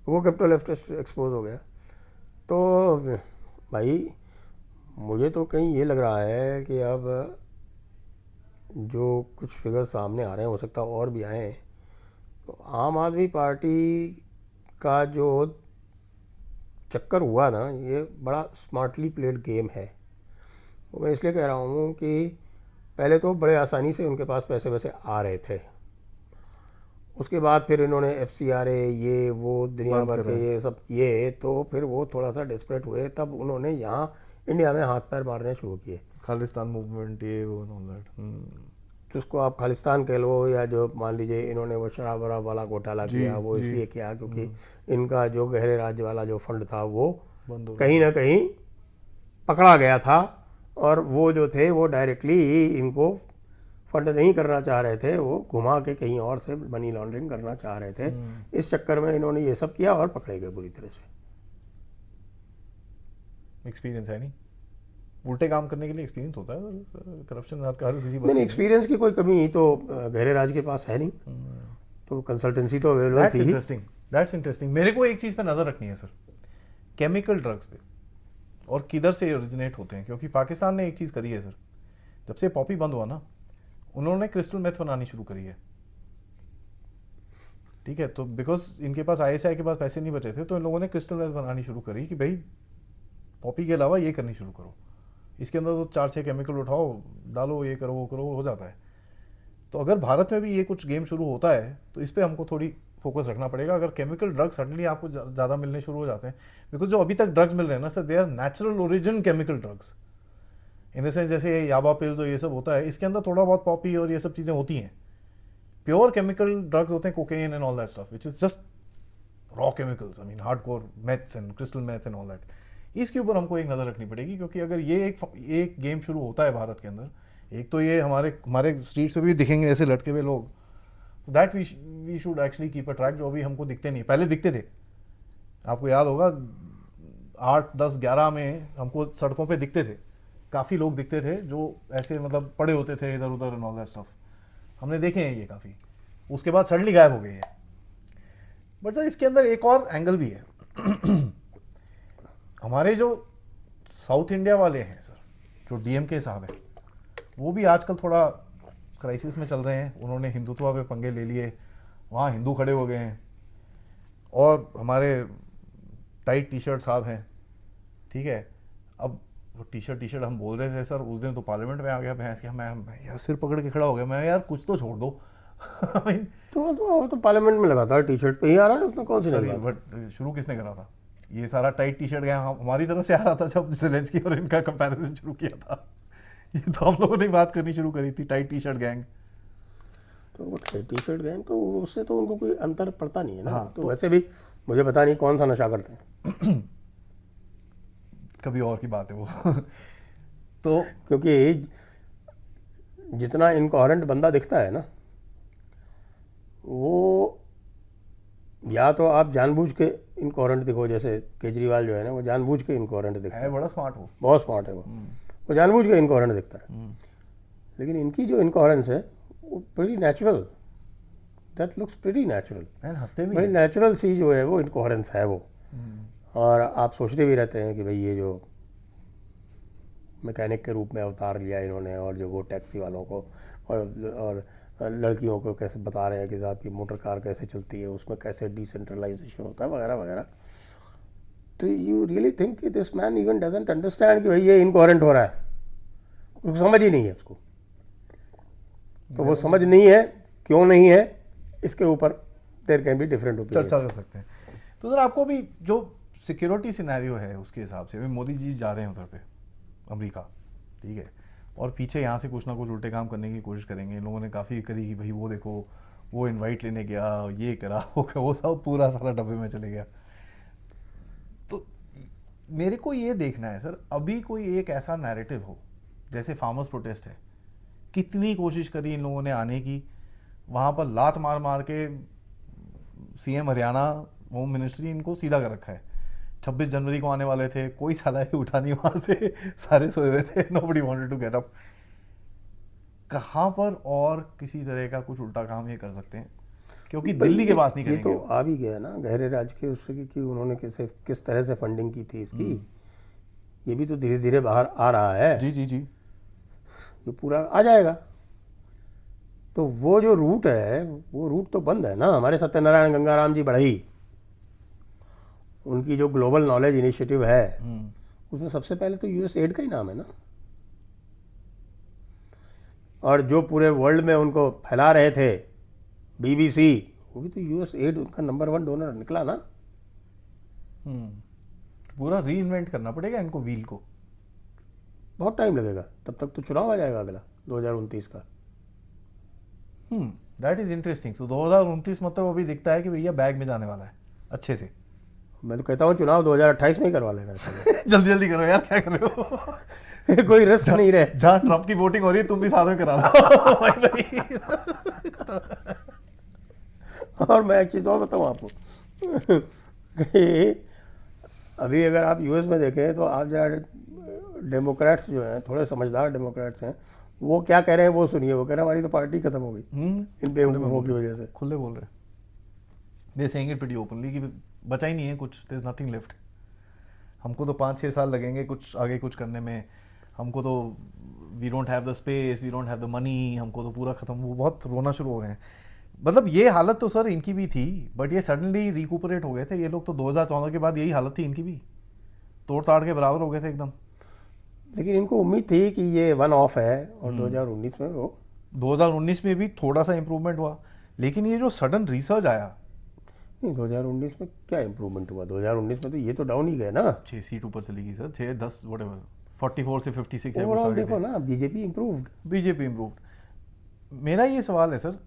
वो क्रिप्टो लेफ्टिस्ट एक्सपोज हो गया। तो भाई मुझे तो कहीं ये लग रहा है कि अब जो कुछ फिगर सामने आ रहे हैं, हो सकता है और भी आए, तो आम आदमी पार्टी का जो चक्कर हुआ ना, ये बड़ा स्मार्टली प्लेड गेम है। तो मैं इसलिए कह रहा हूँ कि पहले तो बड़े आसानी से उनके पास पैसे वैसे आ रहे थे, उसके बाद फिर इन्होंने FCRA ये वो दुनिया बंद भर करा। के ये सब ये, तो फिर वो थोड़ा सा डेस्परेट हुए, तब उन्होंने यहाँ इंडिया में हाथ पैर मारने शुरू किए। खालिस्तान मूवमेंट, ये वो एंड ऑल दैट। जिसको आप खालिस्तान कह लो, या जो मान लीजिए इन्होंने वो शराब वराब वाला घोटाला जी, किया, वो जी। इसलिए किया क्योंकि इनका जो गहरे राज्य वाला जो फंड था वो बंद हो कहीं ना कहीं पकड़ा गया था, और वो जो थे वो डायरेक्टली इनको फंड नहीं करना चाह रहे थे, वो घुमा के कहीं और से मनी लॉन्ड्रिंग करना चाह रहे थे। इस चक्कर में इन्होंने ये सब किया और पकड़े गए बुरी तरह से। एक्सपीरियंस है नहीं, उल्टे काम करने के लिए एक्सपीरियंस होता है। करप्शन हर किसी बस नहीं, की एक्सपीरियंस की कोई कमी तो गहरे राज के पास है नहीं, तो कंसल्टेंसी तो अवेलेबल दैट्स थी ही। Interesting, that's interesting. मेरे को एक चीज़ पे नज़र रखनी है सर, केमिकल ड्रग्स पे, और किधर से ओरिजिनेट होते हैं। क्योंकि पाकिस्तान ने एक चीज़ करी है सर, जब से पॉपी बंद हुआ ना, उन्होंने क्रिस्टल मेथ बनानी शुरू करी है। ठीक है, तो बिकॉज इनके पास ISI के पास पैसे नहीं बचे थे, तो इन लोगों ने क्रिस्टल मेथ बनानी शुरू करी कि भाई पॉपी के अलावा ये करनी शुरू करो, इसके अंदर तो 4-6 केमिकल उठाओ, डालो, ये करो वो करो, हो जाता है। तो अगर भारत में भी ये कुछ गेम शुरू होता है तो इस पर हमको थोड़ी फोकस रखना पड़ेगा। अगर केमिकल ड्रग्स सडनली आपको ज़्यादा मिलने शुरू हो जाते हैं, बिकॉज जो अभी तक ड्रग्स मिल रहे हैं ना sir, they are natural origin chemical drugs, in the sense जैसे याबा पिल्स और ये सब होता है, इसके अंदर थोड़ा बहुत पॉपी और ये सब चीज़ें होती हैं। प्योर केमिकल ड्रग्स होते हैं cocaine and all that stuff, which is just raw chemicals, I mean hardcore meth and crystal meth and all that. इसके ऊपर हमको एक नज़र रखनी पड़ेगी, क्योंकि अगर ये एक गेम शुरू होता है भारत के अंदर, एक तो ये हमारे स्ट्रीट्स पे भी दिखेंगे ऐसे लटके हुए लोग, that we should actually keep a track, जो अभी हमको दिखते नहीं, पहले दिखते थे। आपको याद होगा 8, 10, 11 में हमको सड़कों पे दिखते थे, काफ़ी लोग दिखते थे जो ऐसे मतलब पड़े होते थे इधर उधर एंड ऑल दैट स्टफ, हमने देखे हैं ये काफ़ी। उसके बाद सडनली गायब हो गए हैं। बट सर इसके अंदर एक और एंगल भी है। हमारे जो साउथ इंडिया वाले हैं सर, जो DMK साहब हैं, वो भी आजकल थोड़ा क्राइसिस में चल रहे हैं। उन्होंने हिंदुत्व पे पंगे ले लिए, वहाँ हिंदू खड़े हो गए हैं। और हमारे टाइट T-शर्ट साहब हैं, ठीक है, अब वो टी-शर्ट हम बोल रहे थे सर, उस दिन तो पार्लियामेंट में आ गया भैंस के, मैं यार सिर पकड़ के खड़ा हो गया, मैं यार कुछ तो छोड़ दो। तो पार्लियामेंट में लगातार T-शर्ट पे ही आ रहा है, उसमें कौन सी सर नई बात है? बट शुरू किसने करा था? ये सारा टाइट T-शर्ट गया हमारी तरफ से आ रहा था जब ज़ेलेंस्की और इनका कंपैरिजन शुरू किया था। ये तो हम लोगों ने बात करनी शुरू करी थी, टाइट T-शर्ट गैंग। तो वो T-शर्ट गैंग, तो उससे तो उनको कोई अंतर पड़ता नहीं है ना। हाँ, तो वैसे भी मुझे पता नहीं कौन सा नशा करते हैं। कभी और की बात है वो। तो क्योंकि जितना इनकोहेरेंट बंदा दिखता है ना, वो या तो आप जानबूझ के इनकोहेरेंट दिखो, जैसे केजरीवाल जो है ना, वो जानबूझ के इनकोहेरेंट दिखता है, है बड़ा स्मार्ट हो। बहुत स्मार्ट है वो जानबूझ के इनकोहेरेंट दिखता है। लेकिन इनकी जो इनकोहेरेंस है वो pretty natural, that looks pretty natural, man हंसते भी भाई हैं। नेचुरल सी जो है वो इनकोहेरेंस है वो। और आप सोचते भी रहते हैं कि भाई ये जो मैकेनिक के रूप में अवतार लिया इन्होंने, और जो वो टैक्सी वालों को और लड़कियों को कैसे बता रहे हैं कि साहब की मोटर कार कैसे चलती है, उसमें कैसे डिसेंट्रलाइजेशन होता है वगैरह वगैरह। तो यू रियली थिंक कि this man even doesn't understand कि भाई ये इनकोहेरेंट हो रहा है, उसको समझ ही नहीं है उसको। तो वो समझ नहीं है, क्यों नहीं है, इसके ऊपर there can be different opinion, चर्चा कर सकते हैं। तो सर आपको भी जो सिक्योरिटी सिनेरियो है उसके हिसाब से, अभी मोदी जी जा रहे हैं उधर पे अमेरिका, ठीक है, और पीछे यहाँ से कुछ ना कुछ उल्टे काम करने की कोशिश करेंगे। इन लोगों ने काफ़ी करी कि भाई वो देखो वो इनवाइट लेने गया, ये करा वो सब पूरा सारा डब्बे में चले गया। तो मेरे को ये देखना है सर, अभी कोई एक ऐसा नैरेटिव हो, जैसे फार्मर्स प्रोटेस्ट है, कितनी कोशिश करी इन लोगों ने आने की, वहाँ पर लात मार मार के CM हरियाणा होम मिनिस्ट्री इनको सीधा कर रखा है। 26 जनवरी को आने वाले थे, कोई साला ही उठा नहीं वहाँ से, सारे सोए हुए थे, nobody wanted to get up. कहाँ पर और किसी तरह का कुछ उल्टा काम ये कर सकते हैं, क्योंकि दिल्ली के पास नहीं ये करेंगे। तो आ भी गया ना गहरे राज्य के उससे कि उन्होंने किस तरह से फंडिंग की थी इसकी, ये भी तो धीरे धीरे बाहर आ रहा है। जी जी जी। ये पूरा आ जाएगा। तो वो जो रूट है वो रूट तो बंद है ना। हमारे सत्यनारायण गंगाराम जी बढ़ई, उनकी जो ग्लोबल नॉलेज इनिशिएटिव है उसमें सबसे पहले तो यूएस एड का ही नाम है ना, और जो पूरे वर्ल्ड में उनको फैला रहे थे बीबीसी, वो भी तो यूएस एड उनका नंबर 1 डोनर निकला ना। पूरा रीइन्वेंट करना पड़ेगा इनको व्हील को। बहुत टाइम लगेगा, तब तक तो चुनाव आ जाएगा अगला 2029 का। That is interesting. सो 2029 मतलब अभी दिखता है कि भैया बैग में जाने वाला है अच्छे से। मैं तो कहता हूँ चुनाव 2028 में ही करवा लेना चाहिए। जल्दी जल्दी करो यार, क्या कर रहे हो। कोई रिस्क नहीं रहे। जहाँ ट्रम्प की वोटिंग हो रही है तुम भी साथ में करा दो। और मैं एक चीज़ और बताऊँ आपको कि अभी अगर आप यूएस में देखें तो आप जरा डेमोक्रेट्स जो हैं, थोड़े समझदार डेमोक्रेट्स हैं, वो क्या कह रहे हैं वो सुनिए। वो कह रहे हैं हमारी तो पार्टी खत्म हो गई इन बेवकूफ़ों की वजह से। खुले बोल रहे, they saying it pretty openly कि बचा ही नहीं है कुछ, देयर इज नथिंग लेफ्ट। हमको तो 5-6 साल लगेंगे कुछ आगे कुछ करने में, हमको तो we don't have the space, we don't have the money, हमको तो पूरा खत्म। वो बहुत रोना शुरू हो रहे हैं। मतलब ये हालत तो सर इनकी भी थी, बट ये सडनली रिकूपरेट हो गए थे। ये लोग तो 2014 के बाद यही हालत थी इनकी भी, तोड़ ताड़ के बराबर हो गए थे एकदम। लेकिन इनको उम्मीद थी कि ये वन ऑफ है, और 2019 में वो 2019 में भी थोड़ा सा इम्प्रूवमेंट हुआ, लेकिन ये जो सडन रिसर्च आया नहीं, 2019 में क्या इम्प्रूवमेंट हुआ? 2019 में तो ये तो डाउन ही गए ना। 6 सीट ऊपर चली गई सर, 6-10 व्हाटएवर, 44 से 56 है ओवरऑल देखो ना, बीजेपी इम्प्रूव्ड। BJP improved. मेरा ये सवाल है सर,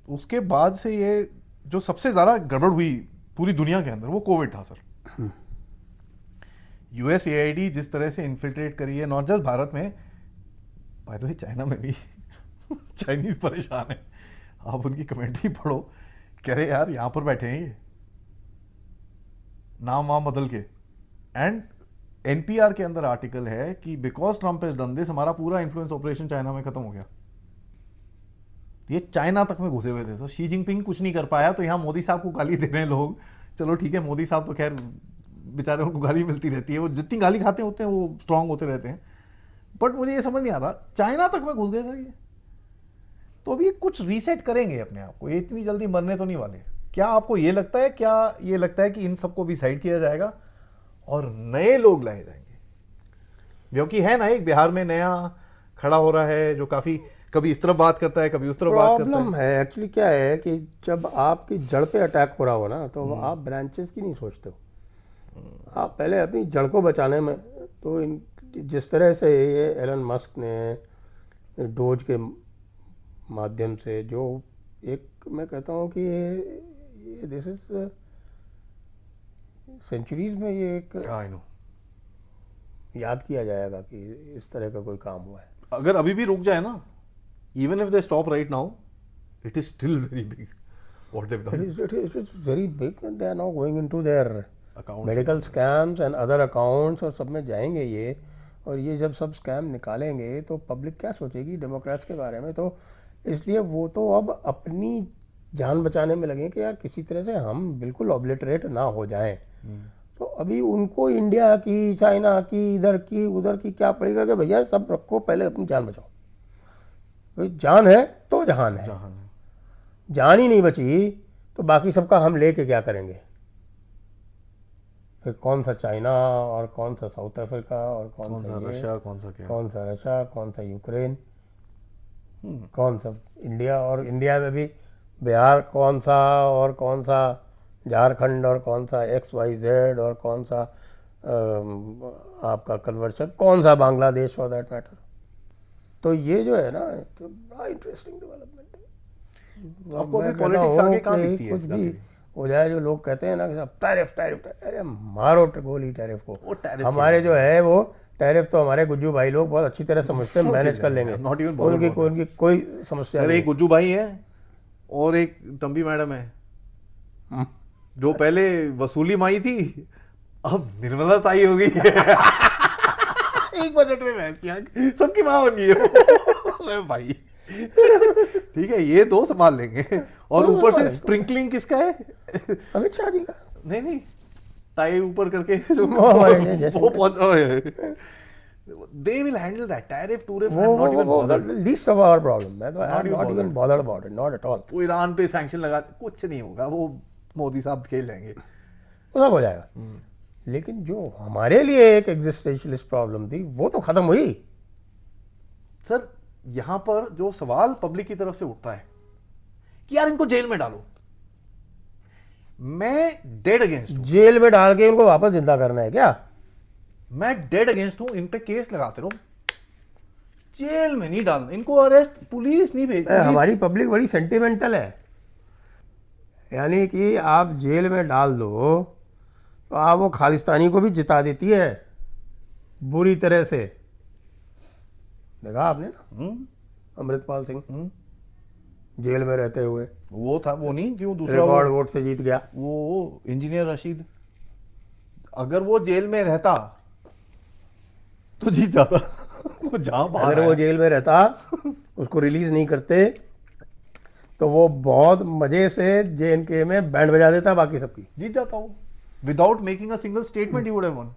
उसके बाद से ये जो सबसे ज़्यादा गड़बड़ हुई पूरी दुनिया के अंदर वो कोविड था सर। USAID जिस तरह से इन्फिल्ट्रेट करी है, नॉट जस्ट भारत में, बाय द वे चाइना में भी चाइनीज परेशान है। आप उनकी कमेंट्री पढ़ो, कह रहे यार यहाँ पर बैठे हैं ये, नाम वाम बदल के। एंड NPR के अंदर आर्टिकल है कि because Trump has done this, हमारा पूरा इन्फ्लुएंस ऑपरेशन चाइना में खत्म हो गया। ये चाइना तक में घुसे हुए थे सर। शी जिनपिंग कुछ नहीं कर पाया, तो यहाँ मोदी साहब को गाली दे रहे हैं लोग। चलो ठीक है, मोदी साहब तो खैर बेचारे उनको गाली मिलती रहती है, वो जितनी गाली खाते होते हैं वो स्ट्रांग होते रहते हैं। बट मुझे ये समझ नहीं आता, चाइना तक में घुस गए सर ये। तो अभी कुछ रीसेट करेंगे अपने आप को, ये इतनी जल्दी मरने तो नहीं वाले। क्या आपको ये लगता है, क्या ये लगता है कि इन सबको भी साइड किया जाएगा और नए लोग लाए जाएंगे? क्योंकि है ना, एक बिहार में नया खड़ा हो रहा है जो काफी कभी इस तरफ बात करता है, कभी उस तरफ बात करता है। प्रॉब्लम है एक्चुअली क्या है कि जब आपकी जड़ पे अटैक हो रहा हो ना, तो आप ब्रांचेस की नहीं सोचते हो। आप पहले अपनी जड़ को बचाने में, तो जिस तरह से ये एलन मस्क ने डोज के माध्यम से जो एक, मैं कहता हूँ कि ये दिस इज सेंचुरीज में ये एक आई नो, याद किया जाएगा कि इस तरह का कोई काम हुआ है। अगर अभी भी रुक जाए ना, even if they stop right now, it is still very big what they've done. It is very big, and they are now going into their Accounts. medical scams and other accounts, और सब में जाएंगे ये। और ये जब सब scam निकालेंगे तो पब्लिक क्या सोचेगी डेमोक्रेट्स के बारे में? तो इसलिए वो तो अब अपनी जान बचाने में लगे कि यार किसी तरह से हम बिल्कुल ऑब्लिटरेट ना हो जाएं। तो अभी उनको इंडिया की, चाइना की, इधर की, उधर की क्या पड़ेगा कि भैया सब रखो, पहले अपनी जान बचाओ। भाई जान है तो जहान है, जान ही नहीं बची तो बाकी सबका हम लेके क्या करेंगे? फिर कौन सा चाइना और कौन सा साउथ अफ्रीका और कौन सा रशिया, कौन सा क्या, कौन सा रशिया, कौन सा यूक्रेन, कौन सा इंडिया, और इंडिया में भी बिहार कौन सा, और कौन सा झारखंड, और कौन सा XYZ, और कौन सा आपका कन्वर्शन, कौन सा बांग्लादेश फॉर दैट मैटर। तो ये जो है ना, तो बड़ा इंटरेस्टिंग डेवलपमेंट है। आपको अभी पॉलिटिक्स आगे कहाँ दिखती है? कुछ भी हो जाए, जो लोग कहते हैं ना कि टैरिफ टैरिफ, अरे मारो गोली टैरिफ को। हमारे जो है वो टैरिफ तो हमारे गुज्जू भाई लोग बहुत अच्छी तरह समझते हैं, मैनेज कर लेंगे, उनकी कोई समस्या नहीं। नहीं। एक गुज्जू भाई है और एक तंबी मैडम है, जो पहले वसूली माई थी, अब निर्मला ताई हो गई है। एक बजट में बहस किया, सबकी मां बन गई है भाई। ठीक है, ये दो संभाल लेंगे। और ऊपर से स्प्रिंकलिंग किसका है? अमित शाह जी का। नहीं, टाई ऊपर करके वो पहुंच, they will handle that tariff tariff. I'm not even bothered. Least of our problem. मैं तो I'm not even bothered about it, not at all. वो ईरान पे सैंक्शन लगा, कुछ नहीं होगा, वो मोदी साहब खेल लेंगे। वो सब हो जाएगा। लेकिन जो हमारे लिए एक एग्जिस्टेंशियलिस्ट प्रॉब्लम थी वो तो खत्म हुई। सर यहां पर जो सवाल पब्लिक की तरफ से उठता है कि यार इनको जेल में डालो, मैं डेड अगेंस्ट हूं। जेल में डाल के इनको वापस जिंदा करना है क्या? मैं डेड अगेंस्ट हूं, इन पे केस लगाते रहो, जेल में नहीं डालना इनको, अरेस्ट पुलिस नहीं भेज। हमारी पब्लिक बड़ी सेंटिमेंटल है, यानी कि आप जेल में डाल दो तो आप वो खालिस्तानी को भी जिता देती है बुरी तरह से। देखा आपने ना अमृतपाल सिंह जेल में रहते हुए, वो था, वो नहीं क्यों दूसरा रिकॉर्ड वोट से जीत गया। वो इंजीनियर रशीद, अगर वो जेल में रहता तो जीत जाता। वो जहां बाहर अगर वो जेल में रहता उसको रिलीज नहीं करते तो वो बहुत मजे से JNK में बैंड बजा देता बाकी सबकी, जीत जाता वो, without making a single statement he would have one.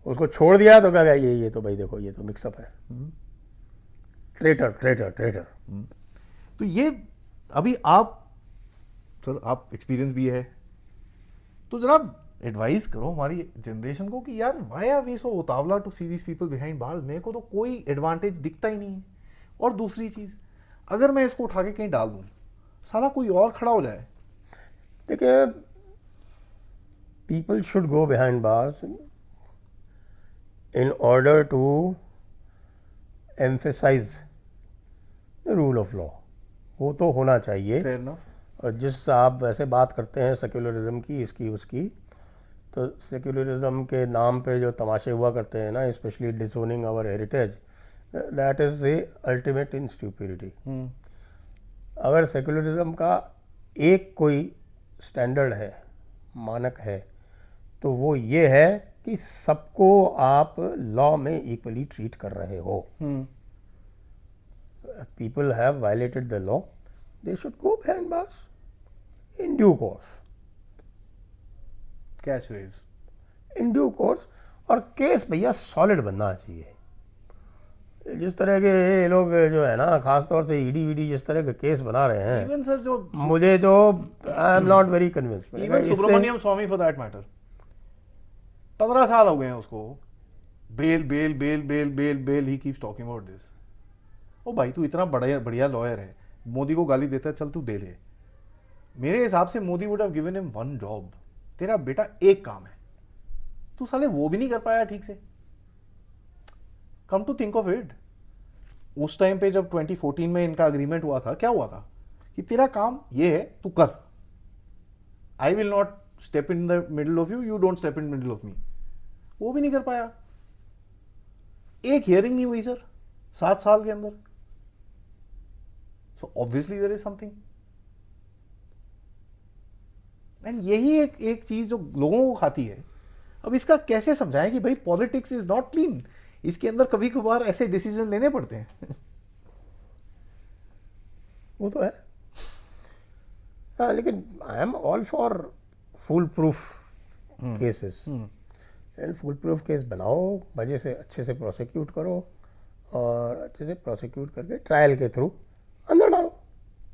उसको छोड़ दिया तो क्या ये तो भाई देखो ये तो मिक्सअप है, ट्रेटर ट्रेटर ट्रेटर। तो ये अभी आप सर, आप एक्सपीरियंस भी है तो जनाब एडवाइस करो हमारी जनरेशन को कि यार व्हाई आर वी सो उतावला to see these people behind bars. मेरे को तो कोई एडवांटेज दिखता ही नहीं है। और दूसरी चीज, अगर मैं इसको उठा के कहीं डाल दूं, साला कोई और खड़ा हो जाए। देखिए, people should go behind bars in order to emphasize the rule of law. वो तो होना चाहिए। Fair enough. और जिस आप वैसे बात करते हैं सेक्युलरिज्म की, इसकी उसकी, तो सेक्युलरिज्म के नाम पे जो तमाशे हुआ करते हैं ना, specially disowning our heritage, that is the ultimate in stupidity. अगर सेक्युलरिज्म का एक कोई स्टैंडर्ड है, मानक है, तो वो ये है कि सबको आप लॉ में इक्वली ट्रीट कर रहे हो। People have violated the law, they should go behind bars in due course, catch rage in due course. और केस भैया सॉलिड बनना चाहिए। जिस तरह के ये लोग जो है ना, खास तौर से ईडी वीडी जिस तरह के केस बना रहे हैं, इवन सर जो मुझे तो I am not very convinced. Even Subramanian Swamy for that matter, 15 साल हो गए हैं उसको, bail bail bail bail bail bail, he keeps talking about this. ओ भाई तू इतना बढ़िया लॉयर है, मोदी को गाली देता है, चल तू दे ले। मेरे हिसाब से Modi would have given him one job. तेरा बेटा एक काम है, तू साले वो भी नहीं कर पाया ठीक से। Come to think of it, उस टाइम पे जब 2014 में इनका अग्रीमेंट हुआ था, क्या हुआ था कि तेरा काम ये है, तू कर, I will not step in the middle of you, you don't step in middle of me. वो भी नहीं कर पाया। एक हियरिंग नहीं हुई सर 7 साल के अंदर। So obviously there is something. And यही एक चीज जो लोगों को खाती है। अब इसका कैसे समझाएं कि भाई पॉलिटिक्स इज नॉट क्लीन, इसके अंदर कभी कभार ऐसे डिसीजन लेने पड़ते हैं। वो तो है। हाँ, लेकिन I am all for full proof cases. And full proof case बनाओ, मजे से अच्छे से प्रोसिक्यूट करो, और अच्छे से प्रोसिक्यूट करके ट्रायल के थ्रू अंदर डालो,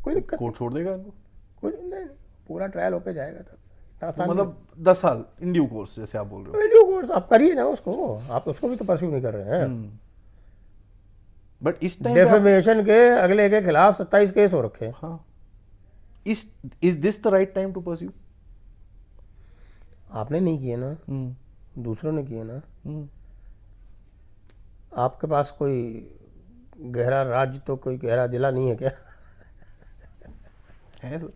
कोई दिक्कत कोर्ट छोड़ देगा इनको, कोई नहीं, पूरा ट्रायल होके जाएगा तब। इतना तो आसान मतलब 10 साल इन ड्यू कोर्स जैसे आप बोल रहे हो। वीडियो कोर्स आप करिए ना उसको, आप उसको भी तो परस्यू नहीं कर रहे हैं। बट इस टाइम डेफेमेशन के अगले के खिलाफ 27 केस हो रखे हैं। हाँ, is this the right time to pursue? आपने नहीं किए ना, दूसरों ने किए ना। आपके पास कोई गहरा राज तो कोई गहरा जिला नहीं है क्या? है सर,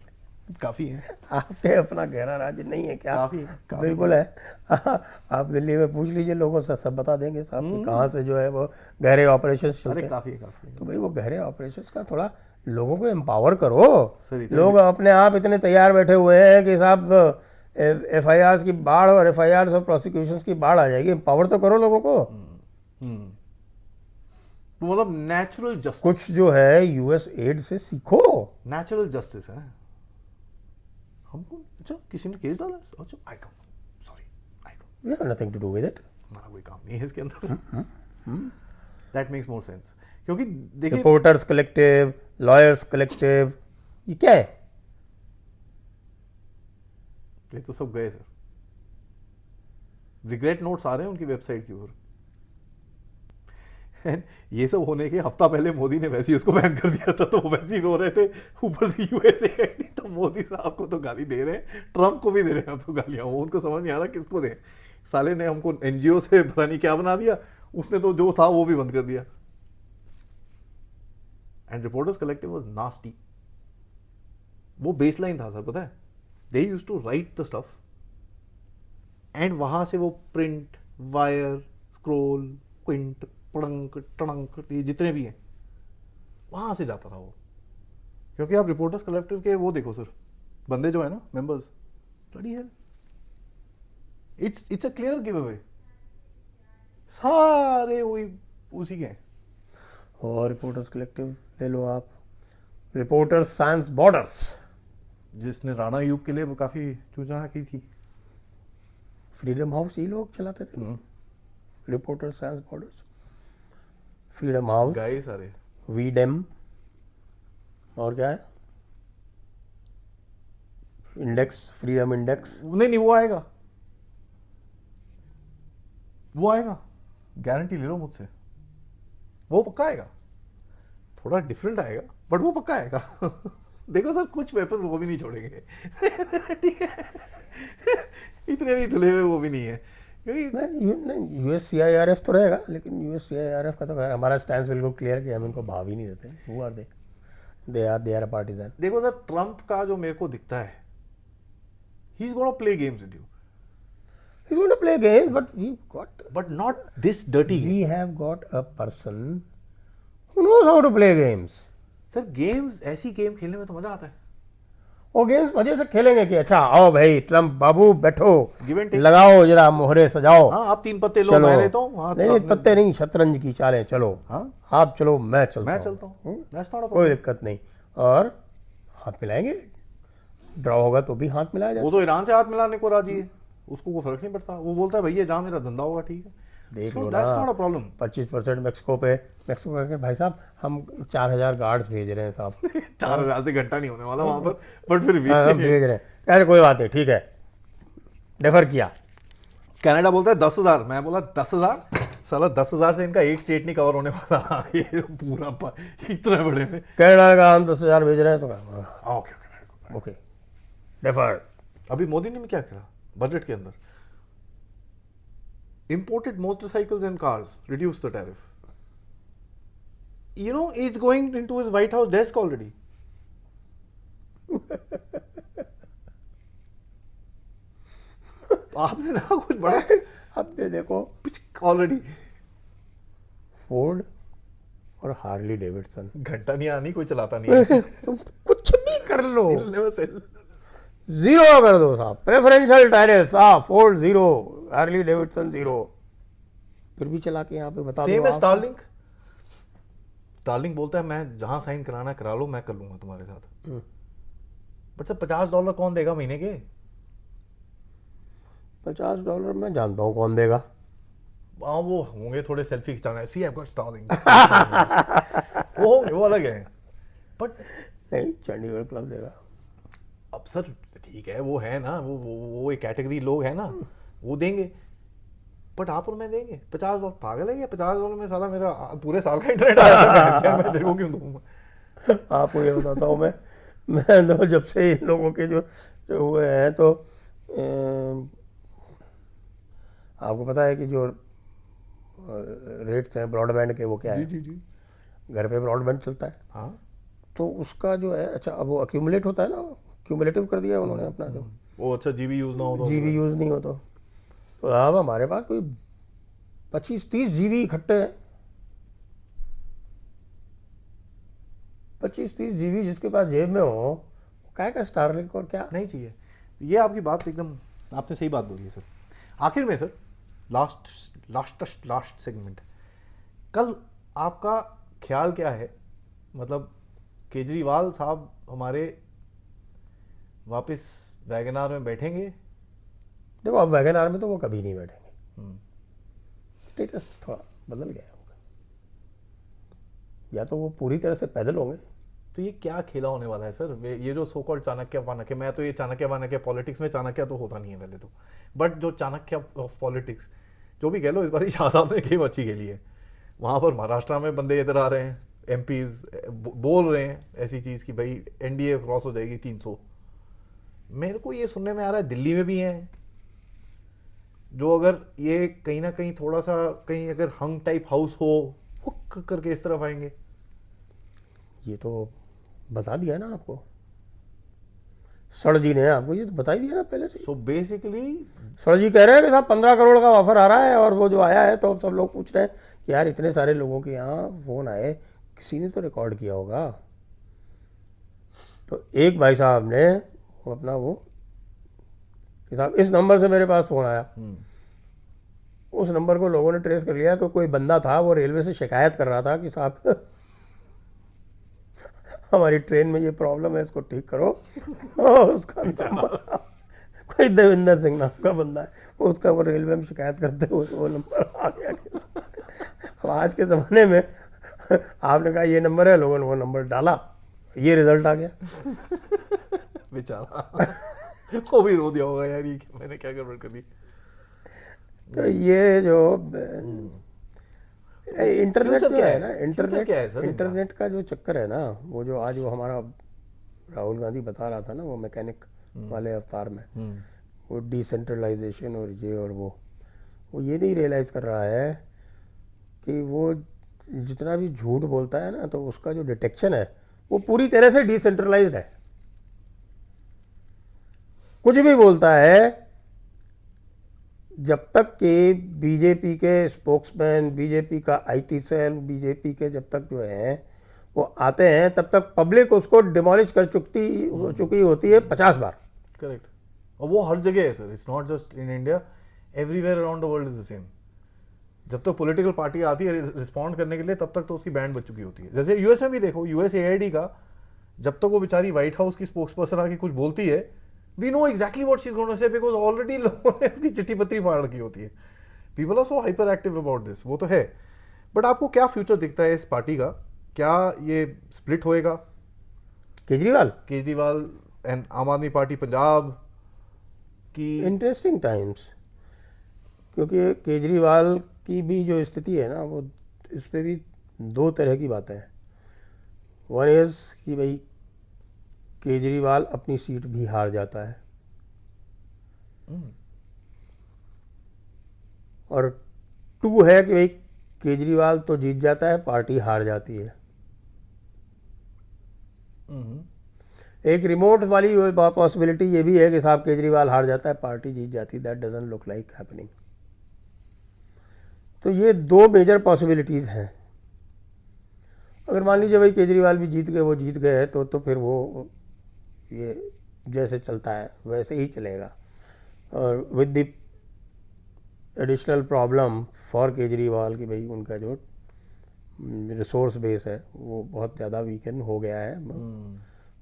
काफी है। आपके अपना गहरा राज्य नहीं है क्या? काफी बिल्कुल है। आप दिल्ली में पूछ लीजिए लोगों से, सब बता देंगे साहब कि कहाँ से जो है वो गहरे ऑपरेशन चलते अरे हैं। काफी है। तो भाई वो गहरे ऑपरेशंस का थोड़ा लोगों को एम्पावर करो। सर, इतने लोग अपने आप इतने तैयार बैठे हुए हैं कि साहब FIRs की बाढ़ और FIRs और प्रोसिक्यूशंस की बाढ़ आ जाएगी। एम्पावर तो करो लोगों को। तो मतलब नेचुरल जस्टिस, कुछ जो है US एड से सीखो। नेचुरल जस्टिस है। हमको अच्छा किसी ने केस डाला, अच्छा I don't, sorry I don't, We have nothing to do with it. हमारा कोई काम नहीं है इसके अंदर। दैट मेक्स मोर सेंस, क्योंकि देखिए रिपोर्टर्स कलेक्टिव, लॉयर्स कलेक्टिव, ये क्या है? ये तो सब गए सर। रिग्रेट नोट्स आ रहे हैं उनकी वेबसाइट की ओर। And ये सब होने के हफ्ता पहले मोदी ने वैसे ही उसको बैन कर दिया था, तो वो वैसे ही रो रहे थे, ऊपर से यूएसए का ही, तो मोदी साहब को तो गाली दे रहे हैं, ट्रम्प को भी दे रहे हैं अब तो गालियां। वो उनको समझ नहीं आ रहा किसको दें। साले ने हमको एनजीओ से पता नहीं क्या बना दिया, उसने तो जो था वो भी बंद कर दिया। And reporters collective was nasty. वो बेसलाइन था सर, पता है, they used to write the stuff and वहां से वो प्रिंट, वायर, स्क्रोल, क्विंट, पड़ंक, टड़ंक, ये जितने भी हैं वहां से जाता था वो। क्योंकि आप रिपोर्टर्स कलेक्टिव के वो देखो सर, बंदे जो है ना members, bloody hell, it's a clear give away, सारे वही उसी के हैं। और रिपोर्टर्स कलेक्टिव ले लो आप, रिपोर्टर्स साइंस बॉर्डर्स, जिसने राणा अयूब के लिए वो काफी चूचना की थी। फ्रीडम हाउस ये लोग चलाते थे, reporters science borders, freedom house, गए सारे। वीडेम, और क्या है, इंडेक्स, फ्रीडम इंडेक्स। नहीं वो आएगा, वो आएगा, गारंटी ले लो मुझसे, वो पक्का आएगा। थोड़ा डिफरेंट आएगा बट वो पक्का आएगा। देखो सर, कुछ वेपन्स वो भी नहीं छोड़ेंगे। ठीक है, इतने भी धुले हुए वो भी नहीं है, क्योंकि नहीं USCIRF तो रहेगा, लेकिन USCIRF का तो खैर हमारा स्टैंड बिल्कुल क्लियर है कि हम इनको भाव ही नहीं देते। Who are they are a partisan. देखो सर, ट्रम्प का जो मेरे को दिखता है, he is gonna play games with you, He's going to play games, but but not this dirty game. we have got a person who knows how to play games. Sir games, ऐसी game खेलने में तो मजा आता है। वो games मजे से खेलेंगे कि अच्छा आओ भाई ट्रम्प बाबू बैठो, Give and take. लगाओ जरा मोहरे सजाओ, हाँ, आप 3 पत्ते लो, चलो। मैं लेता हूँ। हाँ, नहीं तो नहीं, आपने- पत्ते नहीं, शतरंज की चालें, चलो हाँ, आप चलो मैं चलता मैं हूँ। चलता हूँ, That's not a कोई problem। दिक्कत नहीं, और हाथ मिलाएंगे, ड्रॉ होगा तो भी हाथ मिलाया जाए। वो तो ईरान से हाथ मिलाने को राजी है, उसको कोई फर्क नहीं पड़ता। वो बोलता है भैया जहाँ मेरा धंधा होगा ठीक है। देख So लो that's ना, not a problem। 25% मैक्सिको पे, मैक्सिको कहते हैं भाई साहब हम 4000 गार्ड्स भेज रहे हैं साहब। 4000 से घंटा नहीं होने वाला वहां पर, बट फिर भी हाँ, हम भेज रहे हैं, अरे कोई बात नहीं, ठीक है, डेफर किया। कनाडा बोलता है 10,000, मैं बोला 10,000, साला 10,000 से इनका एक स्टेट नहीं कवर होने वाला। ये पूरा इतने बड़े में। कनाडा का हम 10,000 भेज रहे हैं, तो कहा ओके, ओके डेफर। अभी मोदी ने क्या करा बजट के अंदर, imported motorcycles and cars, reduce the tariff. You know, he's going into his White House desk already. तो आपने ना कुछ बड़ा अब ये देखो, ऑलरेडी फोर्ड और हार्ली डेविडसन, घंटा नहीं आनी, कोई चलाता नहीं है। तुम कुछ भी कर लो, Never sell। जीरो कर दो साहब, प्रेफरेंशियल टैरिफ साहब, Ford zero, Harley Davidson zero, फिर भी चला के यहाँ पे बता सेम दो है आप। स्टारलिंक। स्टारलिंक बोलता है मैं जहां साइन कराना करा लो, मैं कर लूंगा तुम्हारे साथ। बट सर $50 कौन देगा महीने के? $50 मैं जानता हूँ कौन देगा। हाँ, वो होंगे थोड़े सेल्फी खिंचाना, सी आई गॉट स्टारलिंक। वो होंगे, वो अलग है। बट नहीं, चंडीगढ़ क्लब देगा। अब सर ठीक है, वो है ना, वो एक कैटेगरी लोग है ना, वो देंगे। बट आप और मैं देंगे $50? पागल है क्या? $50 में साला मेरा पूरे साल का इंटरनेट आया। मैं तेरे को क्यों दूंगा? आपको ये बताता हूँ मैं तो जब से इन लोगों के जो हुए हैं, तो आपको पता है कि जो रेट्स हैं ब्रॉडबैंड के, वो क्या है, जी। घर पे ब्रॉडबैंड चलता है, हाँ, तो उसका जो है, अच्छा अब वो अक्यूमुलेट होता है ना, क्यूमुलेटिव कर दिया उन्होंने अपना, जो वो अच्छा जीबी यूज ना हो तो जीबी यूज़ नहीं हो तो अब हमारे पास कोई 25-30 जीबी इकट्ठे हैं। 25-30 जीबी जिसके पास जेब में हो, क्या का स्टारलिंक और क्या। नहीं चाहिए। ये आपकी बात एकदम, आपने सही बात बोली है सर। आखिर में सर, लास्ट सेगमेंट, कल आपका ख्याल क्या है? मतलब केजरीवाल साहब हमारे वापस वैगनार में बैठेंगे? देखो अब वैगन आर में तो वो कभी नहीं बैठेंगे, स्टेटस थोड़ा बदल गया होगा, या तो वो पूरी तरह से पैदल होंगे तो ये क्या खेला होने वाला है सर? ये जो सो कॉल्ड चाणक्य वाणक्य, मैं तो ये चाणक्य वाणक्य, पॉलिटिक्स में चाणक्य तो होता नहीं है पहले तो, बट जो चाणक्य ऑफ पॉलिटिक्स जो भी कह लो, इस बार शाह साहब ने गेम अच्छी खेली है। वहाँ पर महाराष्ट्र में बंदे इधर आ रहे हैं, एमपीज बोल रहे हैं ऐसी चीज़ कि भाई एनडीए क्रॉस हो जाएगी 300। मेरे को ये सुनने में आ रहा है दिल्ली में भी हैं जो, अगर ये कहीं ना कहीं थोड़ा सा कहीं अगर हंग टाइप हाउस हो, हुक करके इस तरफ आएंगे। ये तो बता दिया ना आपको, सर जी ने आपको ये तो बता ही दिया ना पहले से। सो बेसिकली सर जी कह रहे हैं कि साहब 15 करोड़ का ऑफर आ रहा है, और वो जो आया है तो सब लोग पूछ रहे हैं कि यार इतने सारे लोगों के यहाँ फ़ोन आए, किसी ने तो रिकॉर्ड किया होगा। तो एक भाई साहब ने वो अपना वो कि साहब इस नंबर से मेरे पास फ़ोन आया, उस नंबर को लोगों ने ट्रेस कर लिया। तो कोई बंदा था वो रेलवे से शिकायत कर रहा था कि साहब हमारी ट्रेन में ये प्रॉब्लम है, इसको ठीक करो। और उसका नंबर कोई देवेंद्र सिंह नाम का बंदा है, उसका वो रेलवे में शिकायत करते हुए वो नंबर आ गया। अब आज के ज़माने में आपने कहा ये नंबर है, लोगों ने वो नंबर डाला, ये रिजल्ट आ गया। बेचारा वो भी रो दिया होगा यार, ये मैंने क्या गड़बड़ कर दी। तो ये जो इंटरनेट Future जो क्या है है? ना, Future क्या है सर इनका? इंटरनेट का जो चक्कर है ना, वो जो आज वो हमारा राहुल गांधी बता रहा था ना, वो मैकेनिक वाले अवतार में, वो डिसेंट्रलाइजेशन और ये और वो ये नहीं रियलाइज कर रहा है कि वो जितना भी झूठ बोलता है ना, तो उसका जो डिटेक्शन है वो पूरी तरह से डिसेंट्रलाइज्ड है। कुछ भी बोलता है, जब तक कि बीजेपी के स्पोक्समैन, बीजेपी का आईटी सेल, बीजेपी के जब तक जो है वो आते हैं, तब तक पब्लिक उसको डिमोलिश कर चुकी होती है 50 बार। करेक्ट। और वो हर जगह है sir, it's not just in India, everywhere around the world is the same. जब तक पॉलिटिकल पार्टी आती है रिस्पॉन्ड करने के लिए, तब तक तो उसकी बैंड बज चुकी होती है। जैसे यूएस में भी देखो, यूएसएआईडी का जब तक वो बेचारी व्हाइट हाउस की स्पोक्स पर्सन आके कुछ बोलती है, we know exactly what she is going to say, because already लोगों ने इसकी चिट्ठी पत्री फाड़ रखी होती है। People are so hyper active about this, वो तो है। बट आपको क्या फ्यूचर दिखता है इस पार्टी का? क्या ये स्प्लिट होएगा? केजरीवाल एंड आम आदमी पार्टी पंजाब की इंटरेस्टिंग टाइम्स, क्योंकि केजरीवाल की भी जो स्थिति है ना, वो इस पे भी दो तरह की बातें हैं। वन इज कि भाई केजरीवाल अपनी सीट भी हार जाता है, और टू है कि भाई केजरीवाल तो जीत जाता है, पार्टी हार जाती है। एक रिमोट वाली पॉसिबिलिटी ये भी है कि साहब केजरीवाल हार जाता है, पार्टी जीत जाती है। That doesn't look like happening. तो ये दो मेजर पॉसिबिलिटीज़ हैं। अगर मान लीजिए भाई केजरीवाल भी जीत गए, वो जीत गए, तो फिर वो ये जैसे चलता है वैसे ही चलेगा। और with the additional problem for Kejriwal कि भाई उनका जो रिसोर्स बेस है वो बहुत ज़्यादा वीकन हो गया है,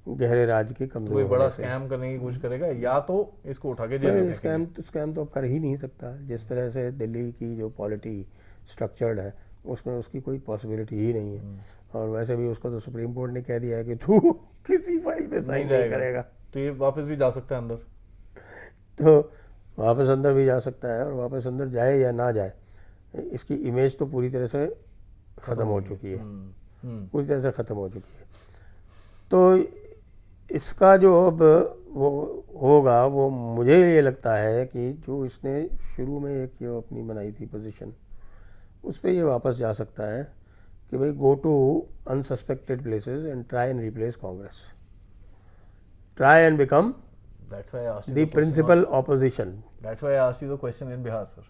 गहरे राज्य की कोई कमजोर बड़ा स्कैम करने की कोशिश करेगा, या तो इसको उठा के जेल में फेंकेंगे। स्कैम तो कर ही नहीं सकता। जिस तरह से दिल्ली की जो पॉलिटी स्ट्रक्चर्ड है, उसमें उसकी कोई पॉसिबिलिटी ही नहीं है। और वैसे भी उसको तो सुप्रीम कोर्ट ने कह दिया है कि तू किसी फाइल पे साइन नहीं करेगा। तो ये वापस भी जा सकता है अंदर, तो वापस अंदर भी जा सकता है, और वापस अंदर जाए या ना जाए, इसकी इमेज तो पूरी तरह से ख़त्म हो चुकी है, पूरी तरह से ख़त्म हो चुकी है। तो इसका जो अब वो होगा, वो मुझे ये लगता है कि जो इसने शुरू में एक जो अपनी बनाई थी पोजीशन, उस पर ये वापस जा सकता है कि भाई go to unsuspected places and try and replace Congress, try and become the principal opposition. That's why I asked you the question in Bihar sir.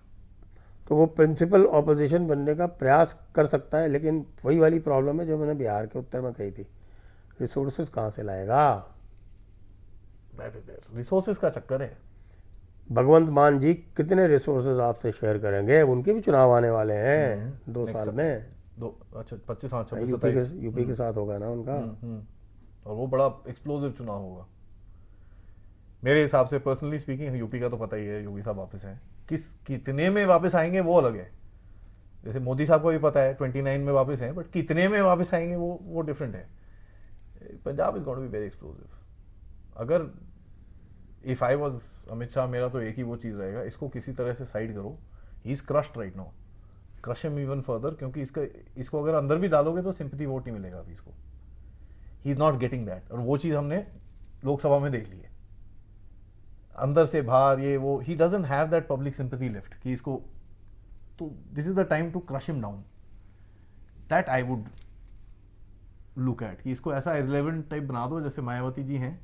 तो वो प्रिंसिपल ऑपोजिशन बनने का प्रयास कर सकता है, लेकिन वही वाली प्रॉब्लम है जो मैंने बिहार के उत्तर में कही थी, रिसोर्सेज कहाँ से लाएगा? दैट इज देयर, रिसोर्सेज का चक्कर है। भगवंत मान जी कितने रिसोर्सेज आपसे शेयर करेंगे? उनके भी चुनाव आने वाले हैं 2 साल में। अच्छा 25, हाँ 26, 27 यूपी के साथ होगा ना उनका। और वो बड़ा एक्सप्लोसिव चुनाव होगा मेरे हिसाब से। पर्सनली स्पीकिंग, यूपी का तो पता ही है, योगी साहब वापस हैं, कितने में वापस आएंगे वो अलग है। जैसे मोदी साहब को भी पता है 29 में वापस हैं, बट कितने में वापस आएंगे वो डिफरेंट है। Punjab is going to be very explosive. अगर if I was Amit Shah, मेरा तो एक ही वो चीज़ रहेगा, इसको किसी तरह से साइड करो. He is crushed right now. Crush him even further, क्योंकि इसको अगर अंदर भी डालोगे तो सिंपैथी वोट नहीं मिलेगा अभी इसको. He is not getting that. और वो चीज़ हमने लोकसभा में देख ली है. अंदर से बाहर ये वो, he doesn't have that public sympathy left कि इसको, तो this is the time to crush him down. That I would look at, कि इसको ऐसा इररिलेवेंट टाइप बना दो जैसे मायावती जी हैं,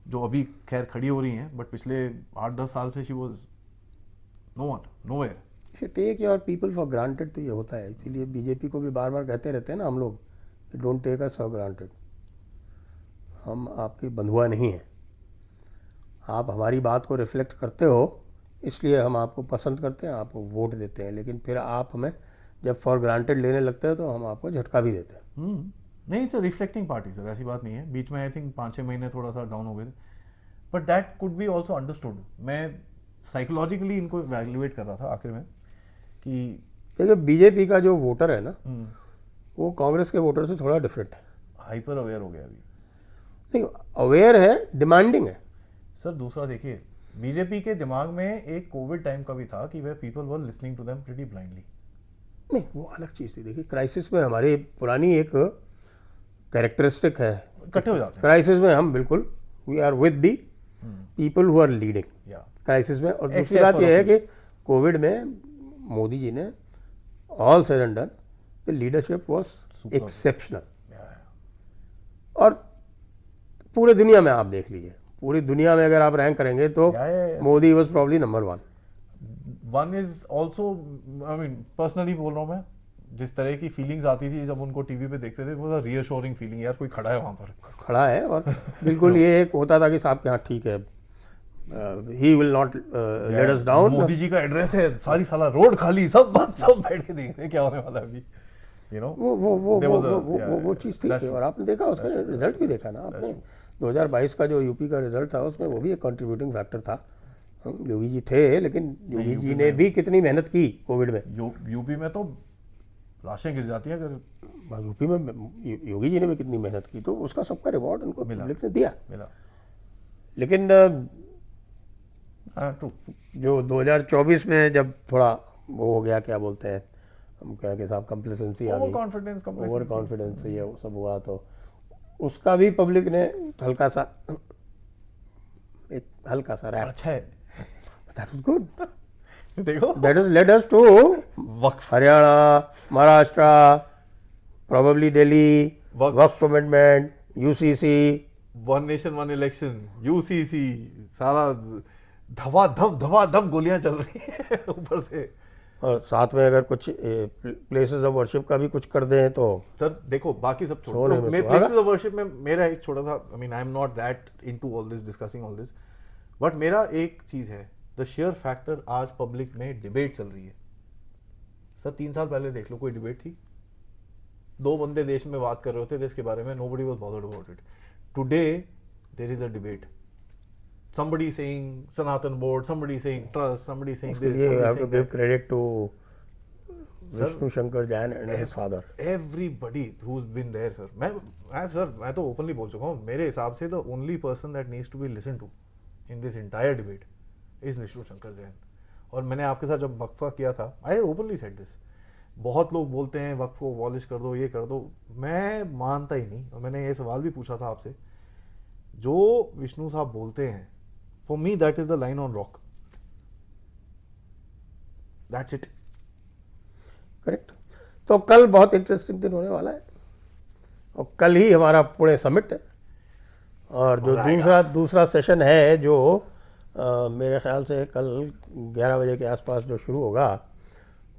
जो अभी खैर खड़ी हो रही हैं, बट पिछले 8-10 साल से she was nowhere. Take your people for granted, तो ये होता है. इसीलिए बीजेपी को भी बार बार कहते रहते हैं ना हम लोग कि don't take us for granted. हम आपकी बंधुआ नहीं हैं. आप हमारी बात को रिफ्लेक्ट करते हो, इसलिए हम आपको पसंद करते हैं, आपको वोट देते हैं. लेकिन फिर आप हमें जब फॉर ग्रांटेड लेने लगते हो तो हम आपको झटका भी देते हैं. नहीं, it's a reflecting party sir, ऐसी बात नहीं है. बीच में आई थिंक 5-6 महीने थोड़ा सा डाउन हो गए थे, but that could be also understood. मैं साइकोलॉजिकली इनको वैल्यूएट कर रहा था आखिर में कि देखिए बीजेपी का जो वोटर है ना, वो कांग्रेस के वोटर से थोड़ा डिफरेंट है. हाइपर अवेयर हो गया अभी. नहीं, अवेयर है, डिमांडिंग है. सर दूसरा देखिए, बीजेपी के दिमाग में एक कोविड टाइम का भी था कि वह people were listening to them pretty blindly. नहीं, वो अलग चीज़ थी. देखिए क्राइसिस में हमारी पुरानी एक कैरेक्टरिस्टिक है, इकट्ठे हो जाते हैं. क्राइसिस में हम बिल्कुल we are with the people who are leading या क्राइसिस में. और दूसरी Except बात for यह a है कि कोविड में मोदी जी ने all said and done the leadership was Superb. Exceptional. और पूरे दुनिया में आप देख लीजिए, पूरी दुनिया में अगर आप रैंक करेंगे तो Yeah. Modi was probably number 1. One is also, I mean personally बोल रहा हूँ मैं, जिस तरह की फीलिंग्स आती थी जब उनको टीवी पे देखते थे, वो रीअश्योरिंग फीलिंग, यार कोई खड़ा है वहाँ पर. खड़ा है. और बिल्कुल ये एक होता था कि साहब के हाँ ठीक है, he will not let us down. Modi ji का एड्रेस है, सारी साला रोड खाली, सब बैठ के देख रहे हैं क्या होने वाला है अभी. यू नो वो चीज़ थी. और आपने देखा उसका रिजल्ट भी देखा ना आपने. 2022 का जो यूपी का रिजल्ट था उसमें वो भी एक कंट्रीब्यूटिंग फैक्टर था. योगी जी थे, लेकिन योगी जी ने भी कितनी मेहनत की कोविड में. यूपी में तो लाशें गिर जाती हैं अगर. यूपी में योगी जी ने भी कितनी मेहनत की, तो उसका सबका रिवॉर्ड उनको पब्लिक ने दिया. लेकिन जो 2024 में जब थोड़ा वो हो गया, क्या बोलते हैं हम, क्या कि साहब कंप्लेसेंसी आ गई, ओवर कॉन्फिडेंस, ये वो सब हुआ, तो उसका भी पब्लिक ने हल्का सा रैप. अच्छा है. That was good. देखो that is led us to Waqf, Haryana, Maharashtra, probably Delhi, Waqf amendment, UCC, one nation one election, UCC, सारा धवा धप गोलियां चल रही हैं ऊपर से. और साथ में अगर कुछ प्लेसेस ऑफ वर्शिप का भी कुछ कर दें तो. सर देखो बाकी सब छोड़ो, छोड़ने में मैं तो प्लेसेस ऑफ वर्शिप में मेरा एक छोटा सा, I mean I am not that into all this, discussing all this, but मेरा एक चीज है, द शेयर फैक्टर. आज पब्लिक में डिबेट चल रही है सर. 3 साल पहले देख लो, कोई डिबेट थी? 2 बंदे देश में बात कर रहे होते थे इसके बारे में, nobody was bothered about it. Today there is a debate. somebody saying Sanatan board, somebody saying trust, somebody saying this, you somebody have to saying give that. credit to Sir, Vishnu Shankar Jain and his father. Everybody who's been there, sir. मैं तो openly बोल चुका हूँ, मेरे हिसाब से the only person that needs to be listened to in this entire debate is Vishnu Shankar Jain. और मैंने आपके साथ जब वक्फा किया था, I openly said this. बहुत लोग बोलते हैं वक्फ को अबॉलिश कर दो, ये कर दो, मैं मानता ही नहीं. और मैंने ये सवाल भी पूछा था आपसे, जो विष्णु साहब बोलते हैं, for me that is the line on rock. That's it. Correct. तो कल बहुत इंटरेस्टिंग दिन होने वाला है, और कल ही हमारा पुणे समिट है. और जो दूसरा सेशन है जो मेरे ख्याल से कल 11 बजे के आसपास जो शुरू होगा,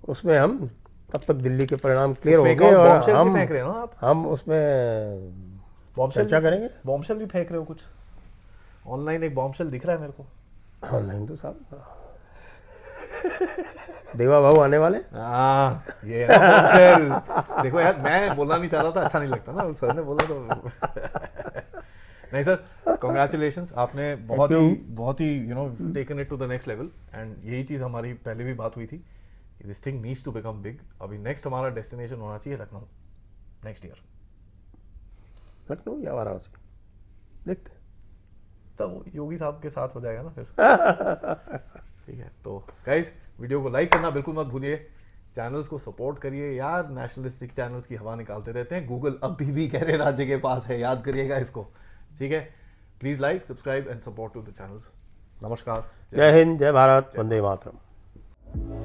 उसमें हम तब तक दिल्ली के परिणाम क्लियर हो गए और हम उसमें चर्चा करेंगे. बॉम्बशेल भी फेंक रहे हो कुछ? ऑनलाइन एक बॉम्बशेल दिख रहा है मेरे को. ऑनलाइन तो साहब देवा भाऊ आने वाले. ये ना बॉम्बशेल. देखो यार, मैं बोलना नहीं चाह रहा था, अच्छा नहीं लगता ना, सर ने बोला तो. नहीं सर, कांग्रेचुलेशंस, आपने बहुत ही you know taken it to the next level. And यही चीज़ हमारी पहले भी बात हुई थी, this thing needs to become big. अभी नेक्स्ट हमारा डेस्टिनेशन होना चाहिए लखनऊ नेक्स्ट ईयर. लखनऊ या वाराणसी, देखते हैं। तब योगी साहब के साथ हो जाएगा ना फिर। ठीक है, तो गाइस वीडियो को लाइक करना बिल्कुल मत भूलिए, चैनल्स को सपोर्ट करिए यार, नेशनलिस्टिक चैनल्स की हवा निकालते रहते हैं, गूगल अभी भी कह रहे राज्य के पास है, याद करिएगा इसको। ठीक है, please like, subscribe and support to the channels. नमस्कार, जय हिंद, जय भारत, वंदे मातरम।